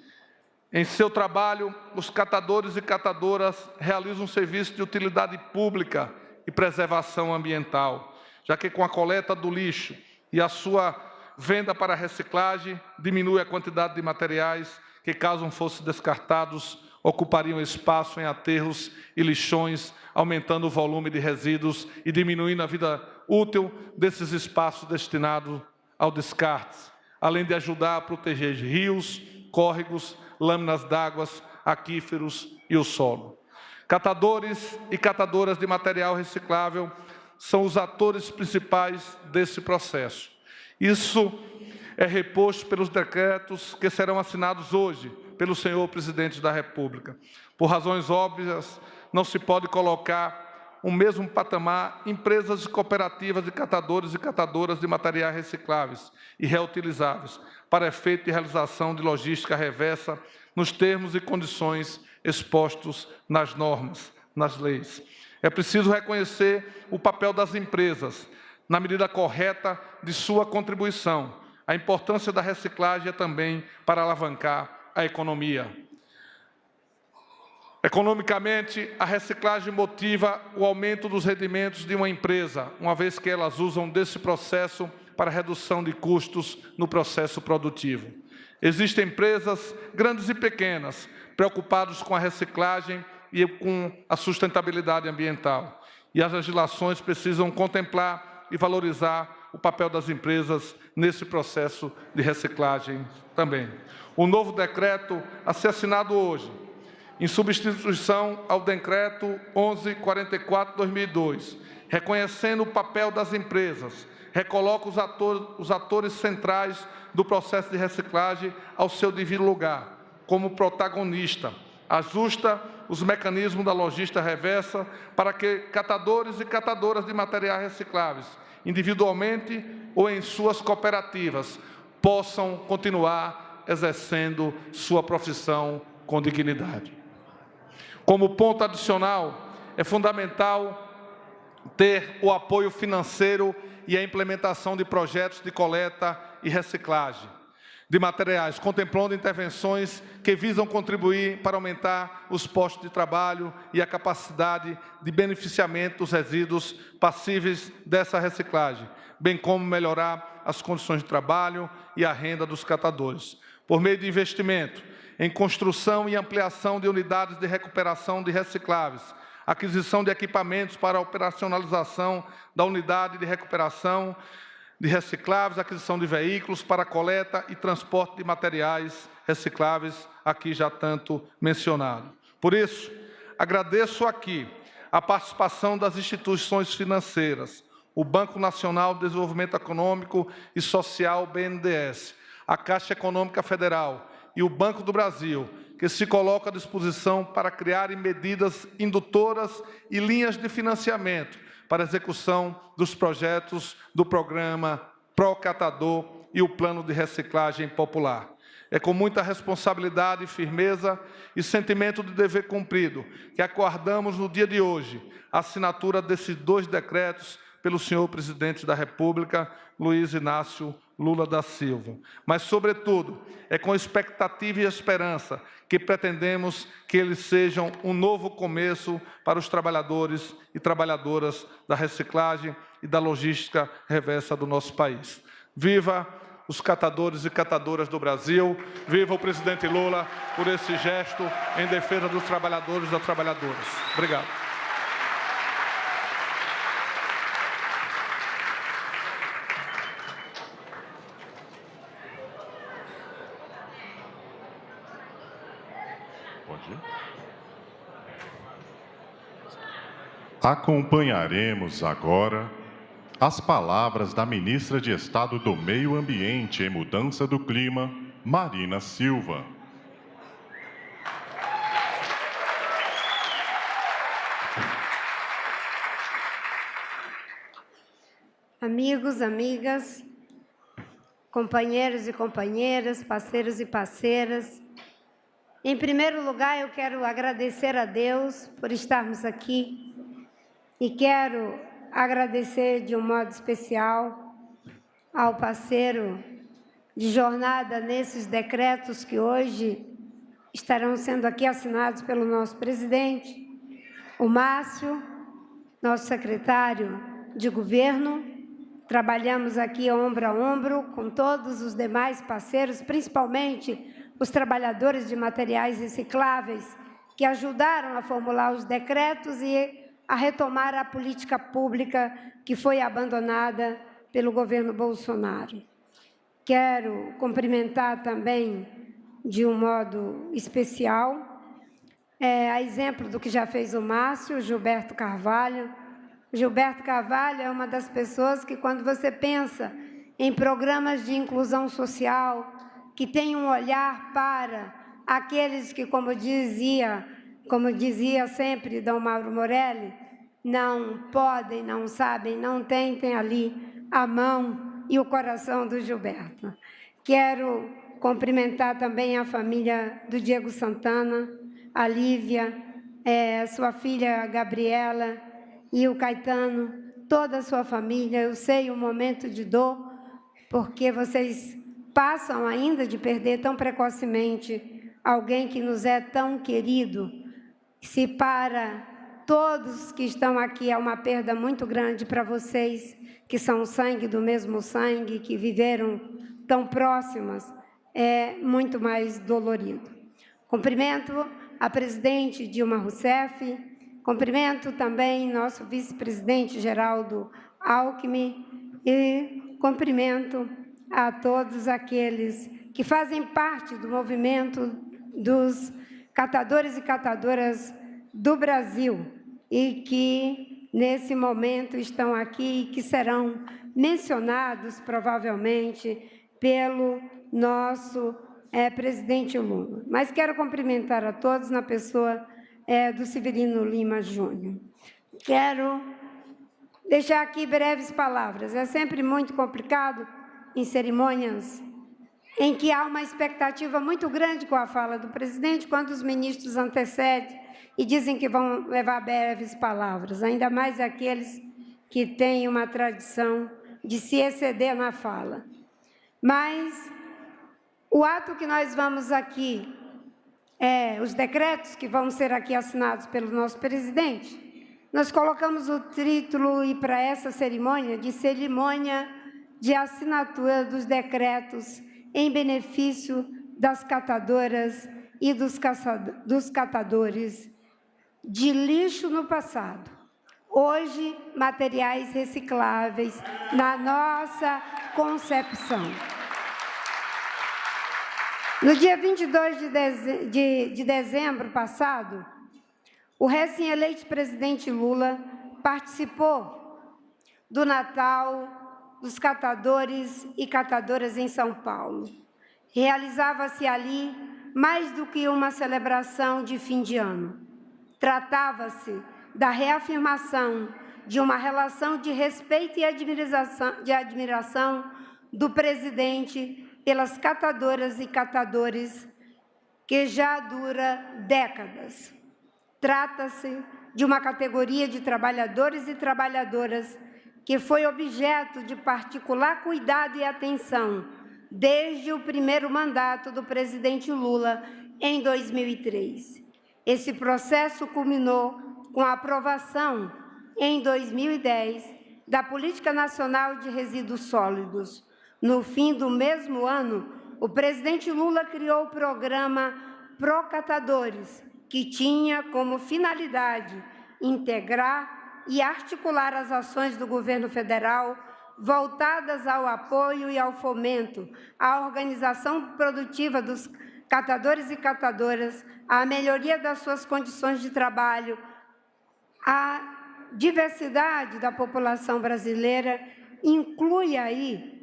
Em seu trabalho, os catadores e catadoras realizam um serviço de utilidade pública e preservação ambiental, já que com a coleta do lixo e a sua venda para reciclagem, diminui a quantidade de materiais que, caso fossem descartados, ocupariam espaço em aterros e lixões, aumentando o volume de resíduos e diminuindo a vida útil desses espaços destinados ao descarte, além de ajudar a proteger rios, córregos, lâminas d'água, aquíferos e o solo. Catadores e catadoras de material reciclável são os atores principais desse processo. Isso é reposto pelos decretos que serão assinados hoje pelo senhor presidente da República. Por razões óbvias, não se pode colocar o mesmo patamar empresas e cooperativas de catadores e catadoras de materiais recicláveis e reutilizáveis para efeito de realização de logística reversa nos termos e condições expostos nas normas, nas leis. É preciso reconhecer o papel das empresas, na medida correta de sua contribuição. A importância da reciclagem é também para alavancar a economia. Economicamente, a reciclagem motiva o aumento dos rendimentos de uma empresa, uma vez que elas usam desse processo para redução de custos no processo produtivo. Existem empresas grandes e pequenas, preocupadas com a reciclagem e com a sustentabilidade ambiental. E as legislações precisam contemplar e valorizar o papel das empresas nesse processo de reciclagem também. O novo decreto a ser assinado hoje, em substituição ao decreto 1144/2002, reconhecendo o papel das empresas, recoloca os atores centrais do processo de reciclagem ao seu devido lugar, como protagonista, ajusta os mecanismos da logística reversa para que catadores e catadoras de materiais recicláveis, individualmente ou em suas cooperativas, possam continuar exercendo sua profissão com dignidade. Como ponto adicional, é fundamental ter o apoio financeiro e a implementação de projetos de coleta e reciclagem de materiais, contemplando intervenções que visam contribuir para aumentar os postos de trabalho e a capacidade de beneficiamento dos resíduos passíveis dessa reciclagem, bem como melhorar as condições de trabalho e a renda dos catadores, por meio de investimento em construção e ampliação de unidades de recuperação de recicláveis, aquisição de equipamentos para a operacionalização da unidade de recuperação de recicláveis, aquisição de veículos para coleta e transporte de materiais recicláveis, aqui já tanto mencionado. Por isso, agradeço aqui a participação das instituições financeiras, o Banco Nacional de Desenvolvimento Econômico e Social, BNDES, a Caixa Econômica Federal e o Banco do Brasil, que se coloca à disposição para criarem medidas indutoras e linhas de financiamento para a execução dos projetos do programa Procatador e o Plano de Reciclagem Popular. É com muita responsabilidade, firmeza e sentimento de dever cumprido que aguardamos no dia de hoje a assinatura desses 2 decretos pelo senhor Presidente da República, Luiz Inácio Lula da Silva. Mas, sobretudo, é com expectativa e esperança que pretendemos que eles sejam um novo começo para os trabalhadores e trabalhadoras da reciclagem e da logística reversa do nosso país. Viva os catadores e catadoras do Brasil, viva o presidente Lula por esse gesto em defesa dos trabalhadores e das trabalhadoras. Obrigado. Acompanharemos agora as palavras da ministra de Estado do Meio Ambiente e Mudança do Clima, Marina Silva. Amigos, amigas, companheiros e companheiras, parceiros e parceiras, em primeiro lugar, eu quero agradecer a Deus por estarmos aqui e quero agradecer de um modo especial ao parceiro de jornada nesses decretos que hoje estarão sendo aqui assinados pelo nosso presidente, o Márcio, nosso secretário de governo. Trabalhamos aqui ombro a ombro com todos os demais parceiros, principalmente os trabalhadores de materiais recicláveis, que ajudaram a formular os decretos e a retomar a política pública que foi abandonada pelo governo Bolsonaro. Quero cumprimentar também, de um modo especial, a exemplo do que já fez o Márcio, Gilberto Carvalho. Gilberto Carvalho é uma das pessoas que, quando você pensa em programas de inclusão social, que tem um olhar para aqueles que, como dizia sempre Dom Mauro Morelli, não podem, não sabem, não tentem ali a mão e o coração do Gilberto. Quero cumprimentar também a família do Diego Santana, a Lívia, sua filha Gabriela e o Caetano, toda a sua família. Eu sei o momento de dor, porque vocês passam ainda de perder tão precocemente alguém que nos é tão querido. Se para todos que estão aqui é uma perda muito grande, para vocês que são sangue do mesmo sangue, que viveram tão próximas, é muito mais dolorido. Cumprimento a presidente Dilma Rousseff, cumprimento também nosso vice-presidente Geraldo Alckmin e cumprimento a todos aqueles que fazem parte do movimento dos catadores e catadoras do Brasil e que, nesse momento, estão aqui e que serão mencionados, provavelmente, pelo nosso presidente Lula. Mas quero cumprimentar a todos na pessoa do Severino Lima Júnior. Quero deixar aqui breves palavras. É sempre muito complicado, em cerimônias em que há uma expectativa muito grande com a fala do presidente, quando os ministros antecedem e dizem que vão levar breves palavras, ainda mais aqueles que têm uma tradição de se exceder na fala. Mas o ato que nós vamos aqui, os decretos que vão ser aqui assinados pelo nosso presidente, nós colocamos o título, e para essa cerimônia, de cerimônia de assinatura dos decretos em benefício das catadoras e dos catadores de lixo no passado. Hoje, materiais recicláveis na nossa concepção. No dia 22 de dezembro passado, o recém-eleito presidente Lula participou do Natal dos catadores e catadoras em São Paulo. Realizava-se ali mais do que uma celebração de fim de ano. Tratava-se da reafirmação de uma relação de respeito e admiração do presidente pelas catadoras e catadores que já dura décadas. Trata-se de uma categoria de trabalhadores e trabalhadoras que foi objeto de particular cuidado e atenção desde o primeiro mandato do presidente Lula, em 2003. Esse processo culminou com a aprovação, em 2010, da Política Nacional de Resíduos Sólidos. No fim do mesmo ano, o presidente Lula criou o programa Procatadores, que tinha como finalidade integrar e articular as ações do governo federal voltadas ao apoio e ao fomento, à organização produtiva dos catadores e catadoras, à melhoria das suas condições de trabalho, à diversidade da população brasileira, inclui aí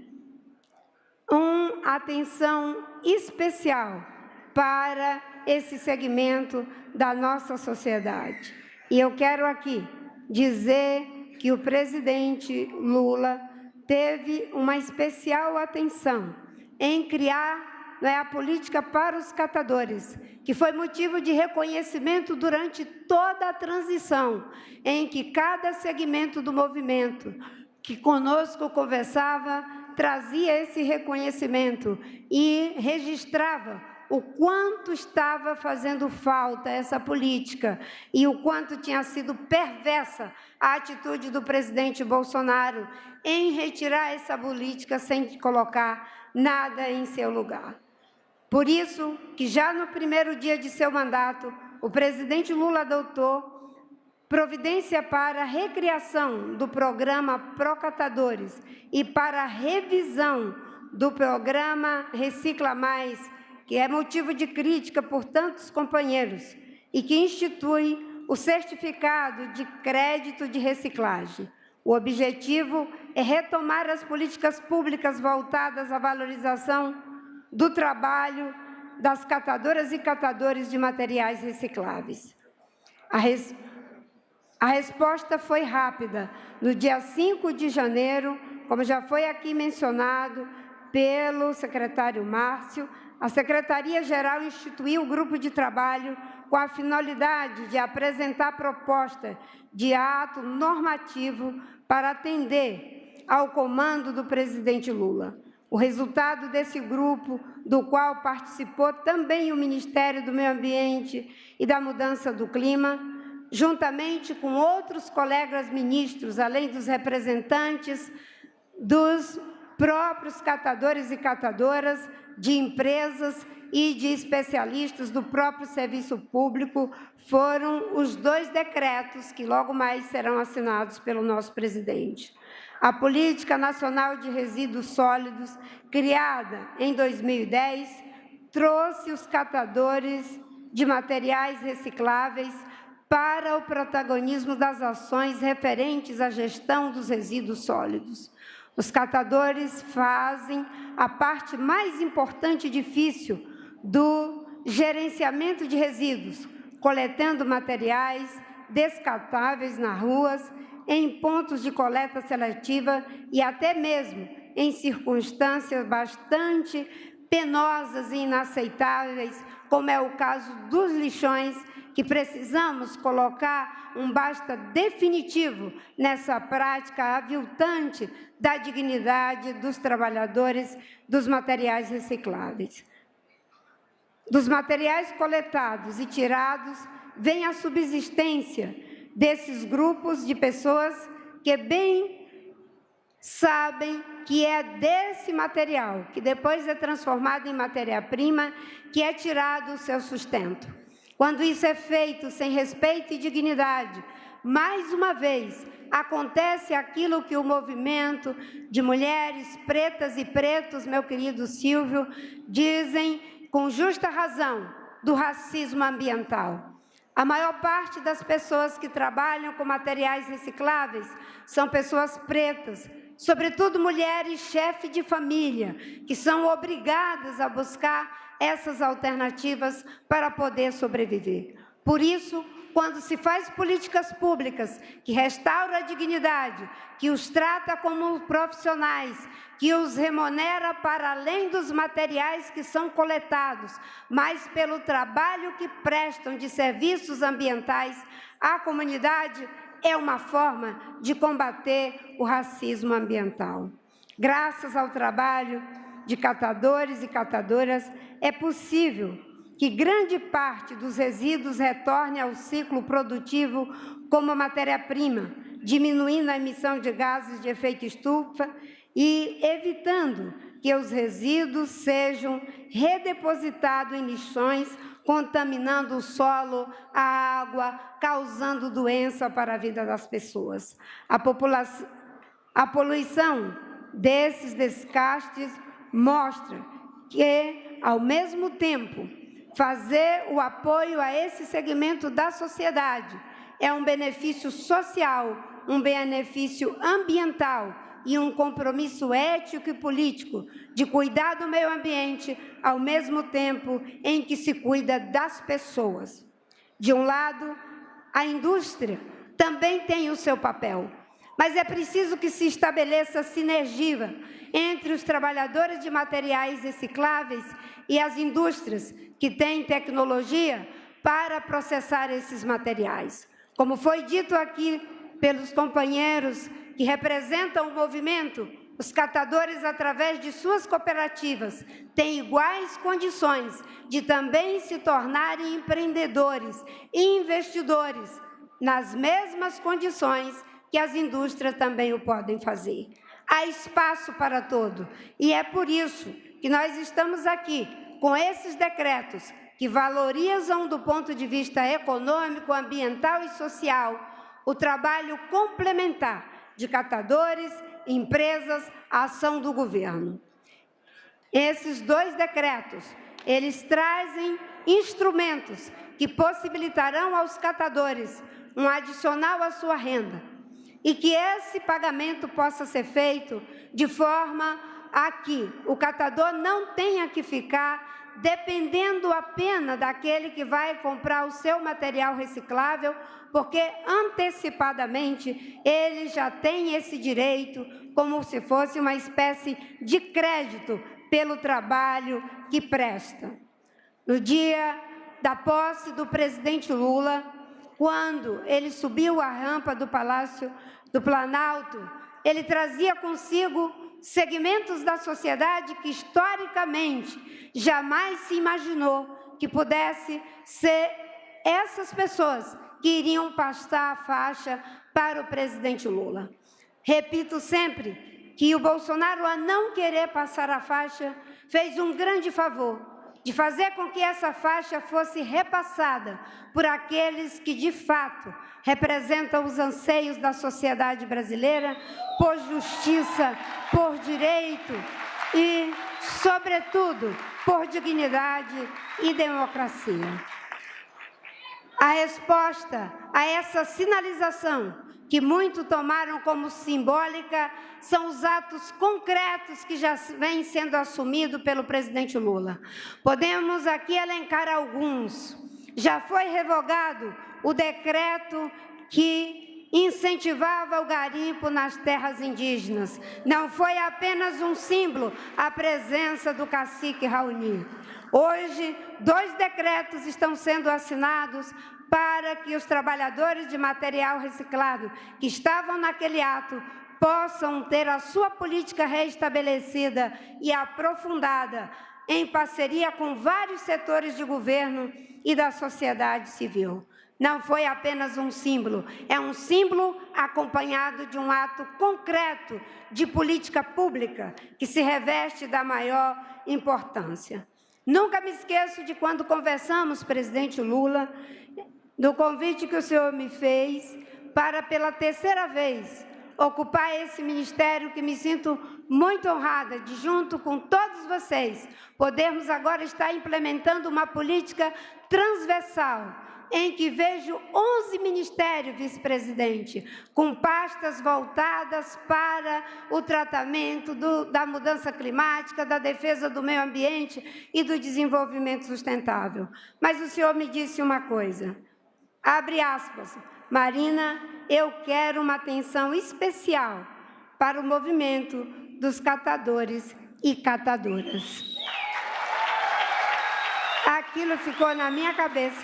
uma atenção especial para esse segmento da nossa sociedade. E eu quero aqui dizer que o presidente Lula teve uma especial atenção em criar a política para os catadores, que foi motivo de reconhecimento durante toda a transição, em que cada segmento do movimento que conosco conversava trazia esse reconhecimento e registrava o quanto estava fazendo falta essa política e o quanto tinha sido perversa a atitude do presidente Bolsonaro em retirar essa política sem colocar nada em seu lugar. Por isso que já no primeiro dia de seu mandato, o presidente Lula adotou providência para a recriação do programa Procatadores e para a revisão do programa Recicla Mais, que é motivo de crítica por tantos companheiros, e que institui o certificado de crédito de reciclagem. O objetivo é retomar as políticas públicas voltadas à valorização do trabalho das catadoras e catadores de materiais recicláveis. A resposta foi rápida. No dia 5 de janeiro, como já foi aqui mencionado pelo secretário Márcio, a Secretaria-Geral instituiu o grupo de trabalho com a finalidade de apresentar proposta de ato normativo para atender ao comando do presidente Lula. O resultado desse grupo, do qual participou também o Ministério do Meio Ambiente e da Mudança do Clima, juntamente com outros colegas ministros, além dos representantes dos próprios catadores e catadoras, de empresas e de especialistas do próprio serviço público, foram os 2 decretos que logo mais serão assinados pelo nosso presidente. A Política Nacional de Resíduos Sólidos, criada em 2010, trouxe os catadores de materiais recicláveis para o protagonismo das ações referentes à gestão dos resíduos sólidos. Os catadores fazem a parte mais importante e difícil do gerenciamento de resíduos, coletando materiais descartáveis nas ruas, em pontos de coleta seletiva e até mesmo em circunstâncias bastante penosas e inaceitáveis, como é o caso dos lixões, que precisamos colocar um basta definitivo nessa prática aviltante da dignidade dos trabalhadores dos materiais recicláveis. Dos materiais coletados e tirados, vem a subsistência desses grupos de pessoas que bem sabem que é desse material, que depois é transformado em matéria-prima, que é tirado o seu sustento. Quando isso é feito sem respeito e dignidade, mais uma vez, acontece aquilo que o movimento de mulheres pretas e pretos, meu querido Silvio, dizem com justa razão, do racismo ambiental. A maior parte das pessoas que trabalham com materiais recicláveis são pessoas pretas, sobretudo mulheres chefes de família, que são obrigadas a buscar essas alternativas para poder sobreviver. Por isso, quando se faz políticas públicas que restauram a dignidade, que os trata como profissionais, que os remunera para além dos materiais que são coletados, mas pelo trabalho que prestam de serviços ambientais à comunidade, é uma forma de combater o racismo ambiental. Graças ao trabalho de catadores e catadoras, é possível que grande parte dos resíduos retorne ao ciclo produtivo como matéria-prima, diminuindo a emissão de gases de efeito estufa e evitando que os resíduos sejam redepositados em lixões, contaminando o solo, a água, causando doença para a vida das pessoas. A poluição desses descastes mostra que, ao mesmo tempo, fazer o apoio a esse segmento da sociedade é um benefício social, um benefício ambiental e um compromisso ético e político de cuidar do meio ambiente, ao mesmo tempo em que se cuida das pessoas. De um lado, a indústria também tem o seu papel, mas é preciso que se estabeleça sinergia entre os trabalhadores de materiais recicláveis e as indústrias que têm tecnologia para processar esses materiais. Como foi dito aqui pelos companheiros que representam o movimento, os catadores, através de suas cooperativas, têm iguais condições de também se tornarem empreendedores e investidores, nas mesmas condições que as indústrias também o podem fazer. Há espaço para todo, e é por isso que nós estamos aqui com esses decretos que valorizam, do ponto de vista econômico, ambiental e social, o trabalho complementar de catadores, empresas, a ação do governo. Esses dois decretos, eles trazem instrumentos que possibilitarão aos catadores um adicional à sua renda e que esse pagamento possa ser feito de forma a que o catador não tenha que ficar dependendo apenas daquele que vai comprar o seu material reciclável, porque antecipadamente ele já tem esse direito como se fosse uma espécie de crédito pelo trabalho que presta. No dia da posse do presidente Lula, quando ele subiu a rampa do Palácio do Planalto, ele trazia consigo segmentos da sociedade que, historicamente, jamais se imaginou que pudesse ser essas pessoas que iriam passar a faixa para o presidente Lula. Repito sempre que o Bolsonaro, a não querer passar a faixa, fez um grande favor de fazer com que essa faixa fosse repassada por aqueles que, de fato, representam os anseios da sociedade brasileira por justiça, por direito e, sobretudo, por dignidade e democracia. A resposta a essa sinalização, que muitos tomaram como simbólica, são os atos concretos que já vêm sendo assumidos pelo presidente Lula. Podemos aqui elencar alguns. Já foi revogado o decreto que incentivava o garimpo nas terras indígenas. Não foi apenas um símbolo a presença do cacique Raoni. Hoje, 2 decretos estão sendo assinados para que os trabalhadores de material reciclado que estavam naquele ato possam ter a sua política reestabelecida e aprofundada em parceria com vários setores de governo e da sociedade civil. Não foi apenas um símbolo, é um símbolo acompanhado de um ato concreto de política pública que se reveste da maior importância. Nunca me esqueço de quando conversamos, presidente Lula, do convite que o senhor me fez para, pela 3ª vez, ocupar esse ministério que me sinto muito honrada de, junto com todos vocês, podermos agora estar implementando uma política transversal, em que vejo 11 ministérios, vice-presidente, com pastas voltadas para o tratamento da mudança climática, da defesa do meio ambiente e do desenvolvimento sustentável. Mas o senhor me disse uma coisa, abre aspas, Marina, eu quero uma atenção especial para o movimento dos catadores e catadoras. Aquilo ficou na minha cabeça.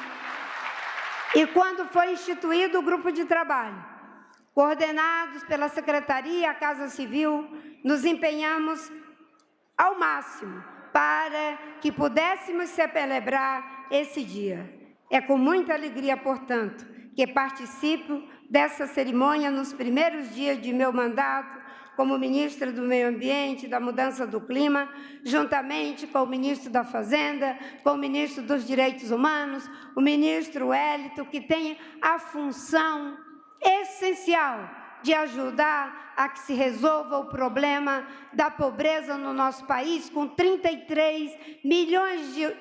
E quando foi instituído o grupo de trabalho, coordenados pela Secretaria e a Casa Civil, nos empenhamos ao máximo para que pudéssemos celebrar esse dia. É com muita alegria, portanto, que participo dessa cerimônia nos primeiros dias de meu mandato como ministra do Meio Ambiente e da Mudança do Clima, juntamente com o ministro da Fazenda, com o ministro dos Direitos Humanos, o ministro Wellington, que tem a função essencial de ajudar a que se resolva o problema da pobreza no nosso país, com 33 milhões de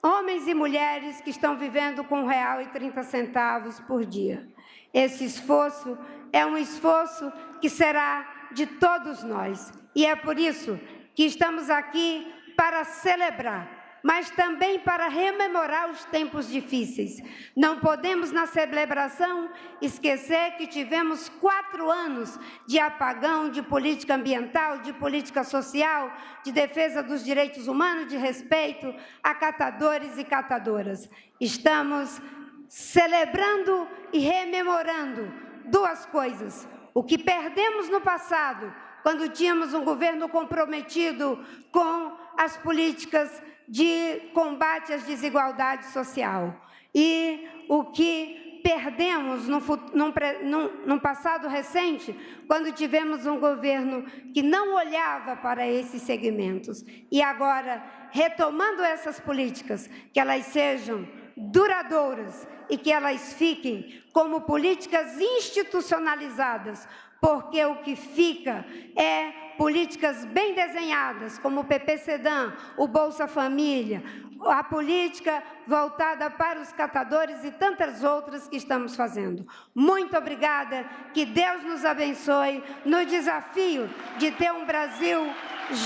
homens e mulheres que estão vivendo com R$1,30 por dia. Esse esforço é um esforço que será de todos nós. E é por isso que estamos aqui para celebrar, mas também para rememorar os tempos difíceis. Não podemos, na celebração, esquecer que tivemos 4 anos de apagão de política ambiental, de política social, de defesa dos direitos humanos, de respeito a catadores e catadoras. Estamos celebrando e rememorando 2 coisas. O que perdemos no passado, quando tínhamos um governo comprometido com as políticas de combate às desigualdades sociais. E o que perdemos num passado recente, quando tivemos um governo que não olhava para esses segmentos. E agora, retomando essas políticas, que elas sejam duradouras e que elas fiquem como políticas institucionalizadas, porque o que fica é políticas bem desenhadas, como o PPCDAM, o Bolsa Família, a política voltada para os catadores e tantas outras que estamos fazendo. Muito obrigada, que Deus nos abençoe no desafio de ter um Brasil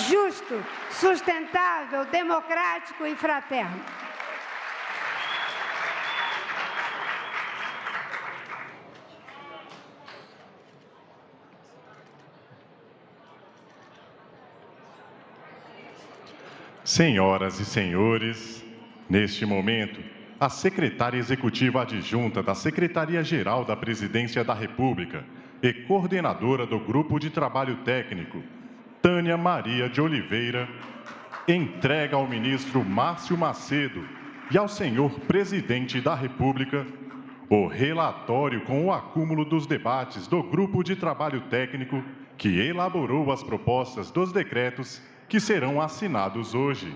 justo, sustentável, democrático e fraterno. Senhoras e senhores, neste momento, a secretária executiva adjunta da Secretaria-Geral da Presidência da República e coordenadora do Grupo de Trabalho Técnico, Tânia Maria de Oliveira, entrega ao ministro Márcio Macedo e ao senhor Presidente da República o relatório com o acúmulo dos debates do Grupo de Trabalho Técnico que elaborou as propostas dos decretos que serão assinados hoje.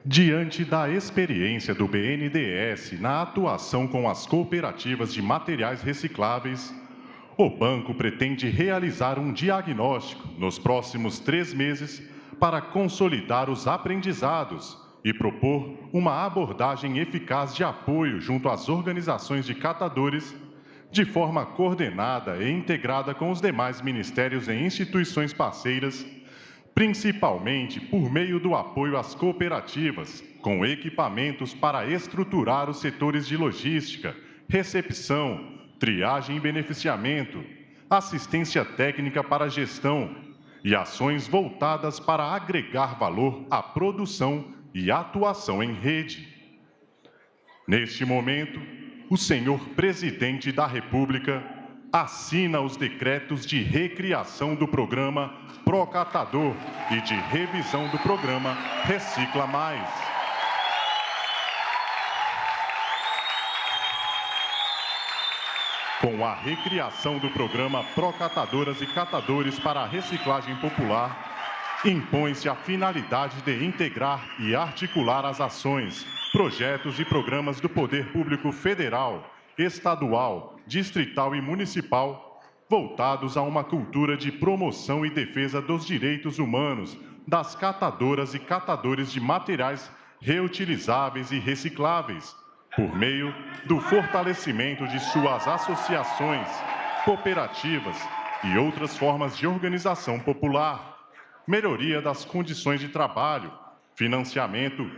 Diante da experiência do BNDES na atuação com as cooperativas de materiais recicláveis, o banco pretende realizar um diagnóstico nos próximos 3 meses para consolidar os aprendizados e propor uma abordagem eficaz de apoio junto às organizações de catadores, de forma coordenada e integrada com os demais ministérios e instituições parceiras, principalmente por meio do apoio às cooperativas, com equipamentos para estruturar os setores de logística, recepção, triagem e beneficiamento, assistência técnica para gestão e ações voltadas para agregar valor à produção e atuação em rede. Neste momento, o senhor Presidente da República assina os decretos de recriação do programa Procatador e de revisão do programa Recicla Mais. Com a recriação do programa Procatadoras e Catadores para a Reciclagem Popular, impõe-se a finalidade de integrar e articular as ações, projetos e programas do Poder Público Federal, Estadual, Distrital e Municipal, voltados a uma cultura de promoção e defesa dos direitos humanos das catadoras e catadores de materiais reutilizáveis e recicláveis, por meio do fortalecimento de suas associações, cooperativas e outras formas de organização popular, melhoria das condições de trabalho, financiamento,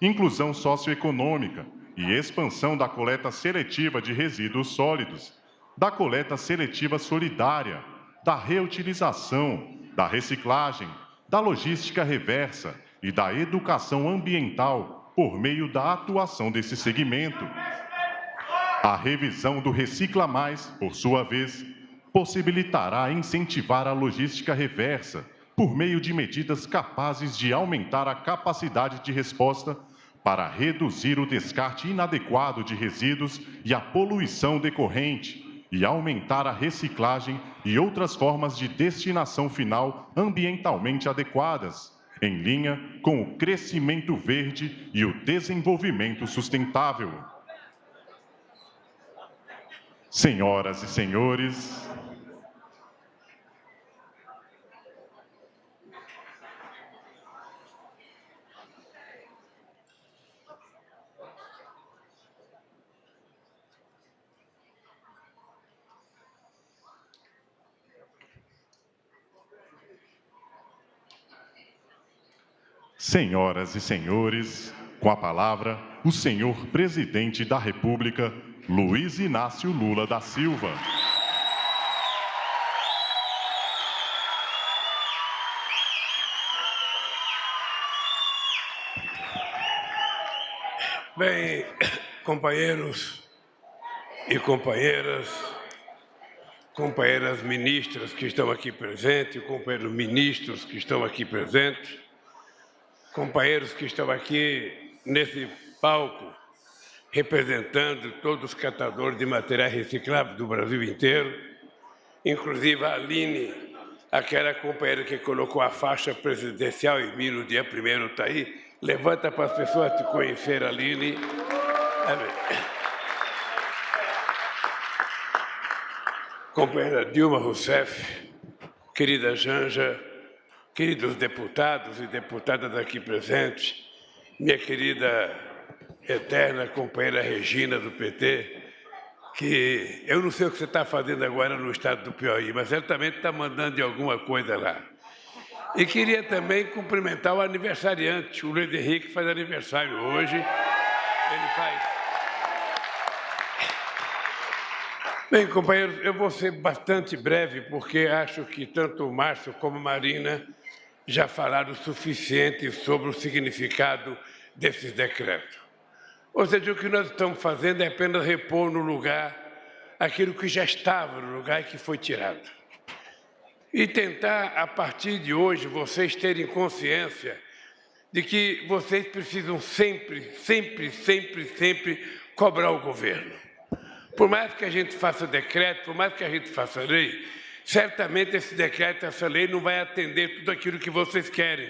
inclusão socioeconômica e expansão da coleta seletiva de resíduos sólidos, da coleta seletiva solidária, da reutilização, da reciclagem, da logística reversa e da educação ambiental por meio da atuação desse segmento. A revisão do Recicla Mais, por sua vez, possibilitará incentivar a logística reversa por meio de medidas capazes de aumentar a capacidade de resposta para reduzir o descarte inadequado de resíduos e a poluição decorrente e aumentar a reciclagem e outras formas de destinação final ambientalmente adequadas, em linha com o crescimento verde e o desenvolvimento sustentável. Senhoras e senhores, senhoras e senhores, com a palavra, o senhor Presidente da República, Luiz Inácio Lula da Silva. Bem, companheiros e companheiras ministras que estão aqui presentes, companheiros ministros que estão aqui presentes, companheiros que estão aqui nesse palco representando todos os catadores de materiais recicláveis do Brasil inteiro, inclusive a Aline, aquela companheira que colocou a faixa presidencial em mim no dia 1º, está aí. Levanta para as pessoas te conhecerem, Aline. Companheira Dilma Rousseff, querida Janja, queridos deputados e deputadas aqui presentes, minha querida eterna companheira Regina do PT, que eu não sei o que você está fazendo agora no estado do Piauí, mas certamente está mandando de alguma coisa lá. E queria também cumprimentar o aniversariante, o Luiz Henrique, que faz aniversário hoje. Ele faz. Bem, companheiros, eu vou ser bastante breve, porque acho que tanto o Márcio como a Marina já falaram o suficiente sobre o significado desses decretos. Ou seja, o que nós estamos fazendo é apenas repor no lugar aquilo que já estava no lugar e que foi tirado. E tentar, a partir de hoje, vocês terem consciência de que vocês precisam sempre cobrar o governo. Por mais que a gente faça decreto, por mais que a gente faça lei, certamente esse decreto, essa lei não vai atender tudo aquilo que vocês querem.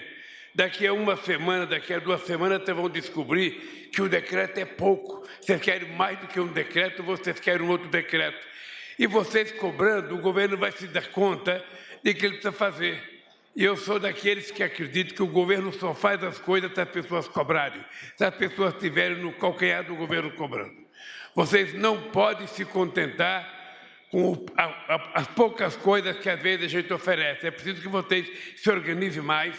Daqui a uma semana, daqui a 2 semanas, vocês vão descobrir que o decreto é pouco. Vocês querem mais do que um decreto, vocês querem um outro decreto. E vocês cobrando, o governo vai se dar conta de que ele precisa fazer. E eu sou daqueles que acreditam que o governo só faz as coisas se as pessoas cobrarem, se as pessoas estiverem no calcanhar do governo cobrando. Vocês não podem se contentar com as poucas coisas que às vezes a gente oferece. É preciso que vocês se organizem mais.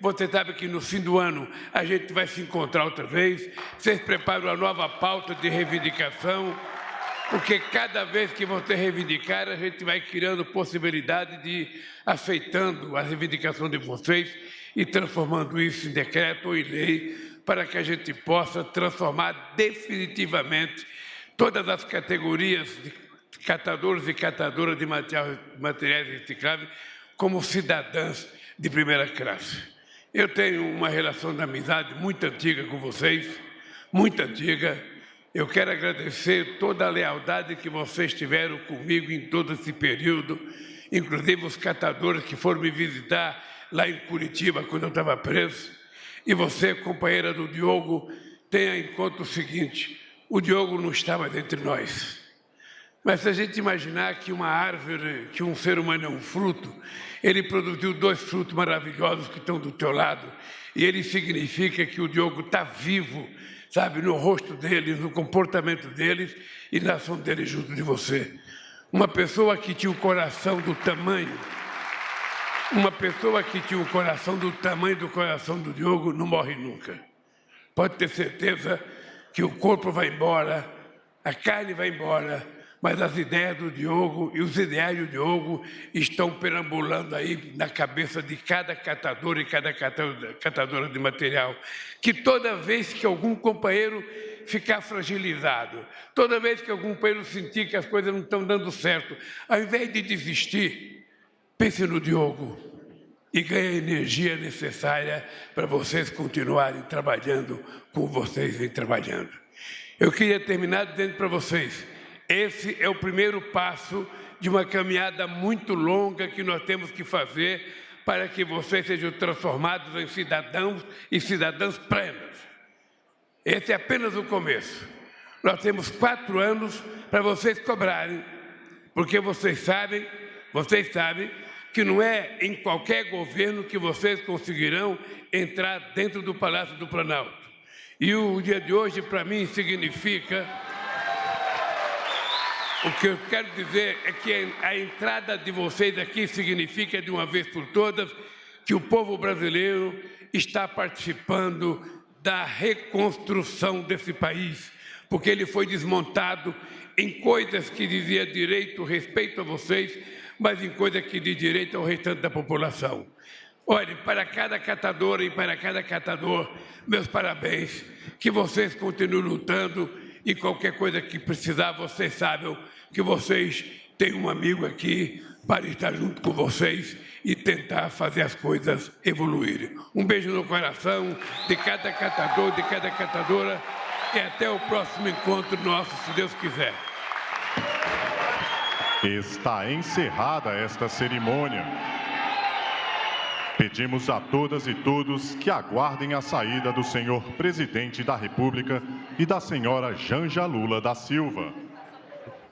Você sabe que no fim do ano a gente vai se encontrar outra vez. Vocês preparam uma nova pauta de reivindicação, porque cada vez que você reivindicar, a gente vai criando possibilidade de ir aceitando a reivindicação de vocês e transformando isso em decreto ou em lei, para que a gente possa transformar definitivamente todas as categorias de catadores e catadoras de materiais recicláveis como cidadãs de primeira classe. Eu tenho uma relação de amizade muito antiga com vocês, muito antiga. Eu quero agradecer toda a lealdade que vocês tiveram comigo em todo esse período, inclusive os catadores que foram me visitar lá em Curitiba, quando eu estava preso. E você, companheira do Diogo, tenha em conta o seguinte: o Diogo não está mais entre nós. Mas se a gente imaginar que uma árvore, que um ser humano é um fruto, ele produziu 2 frutos maravilhosos que estão do teu lado, e ele significa que o Diogo está vivo, sabe, no rosto deles, no comportamento deles e na ação deles junto de você. Uma pessoa que tinha o coração do tamanho, do coração do Diogo não morre nunca. Pode ter certeza que o corpo vai embora, a carne vai embora, mas as ideias do Diogo e os ideais do Diogo estão perambulando aí na cabeça de cada catador e cada catadora de material. Que toda vez que algum companheiro ficar fragilizado, toda vez que algum companheiro sentir que as coisas não estão dando certo, ao invés de desistir, pense no Diogo e ganhe a energia necessária para vocês continuarem trabalhando como vocês vêm trabalhando. Eu queria terminar dizendo para vocês: esse é o primeiro passo de uma caminhada muito longa que nós temos que fazer para que vocês sejam transformados em cidadãos e cidadãs plenas. Esse é apenas o começo. Nós temos 4 anos para vocês cobrarem, porque vocês sabem que não é em qualquer governo que vocês conseguirão entrar dentro do Palácio do Planalto. E o dia de hoje, para mim, significa... O que eu quero dizer é que a entrada de vocês aqui significa, de uma vez por todas, que o povo brasileiro está participando da reconstrução desse país, porque ele foi desmontado em coisas que dizia direito, respeito a vocês, mas em coisas que diz direito ao restante da população. Olhe, para cada catadora e para cada catador, meus parabéns, que vocês continuem lutando. E qualquer coisa que precisar, vocês sabem que vocês têm um amigo aqui para estar junto com vocês e tentar fazer as coisas evoluírem. Um beijo no coração de cada catador, de cada catadora, e até o próximo encontro nosso, se Deus quiser. Está encerrada esta cerimônia. Pedimos a todas e todos que aguardem a saída do senhor presidente da República e da senhora Janja Lula da Silva.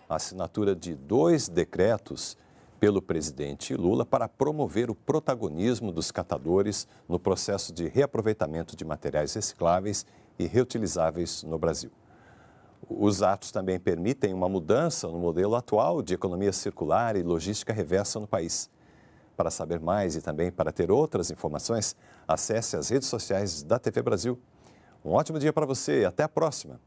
A assinatura de 2 decretos pelo presidente Lula para promover o protagonismo dos catadores no processo de reaproveitamento de materiais recicláveis e reutilizáveis no Brasil. Os atos também permitem uma mudança no modelo atual de economia circular e logística reversa no país. Para saber mais e também para ter outras informações, acesse as redes sociais da TV Brasil. Um ótimo dia para você e até a próxima!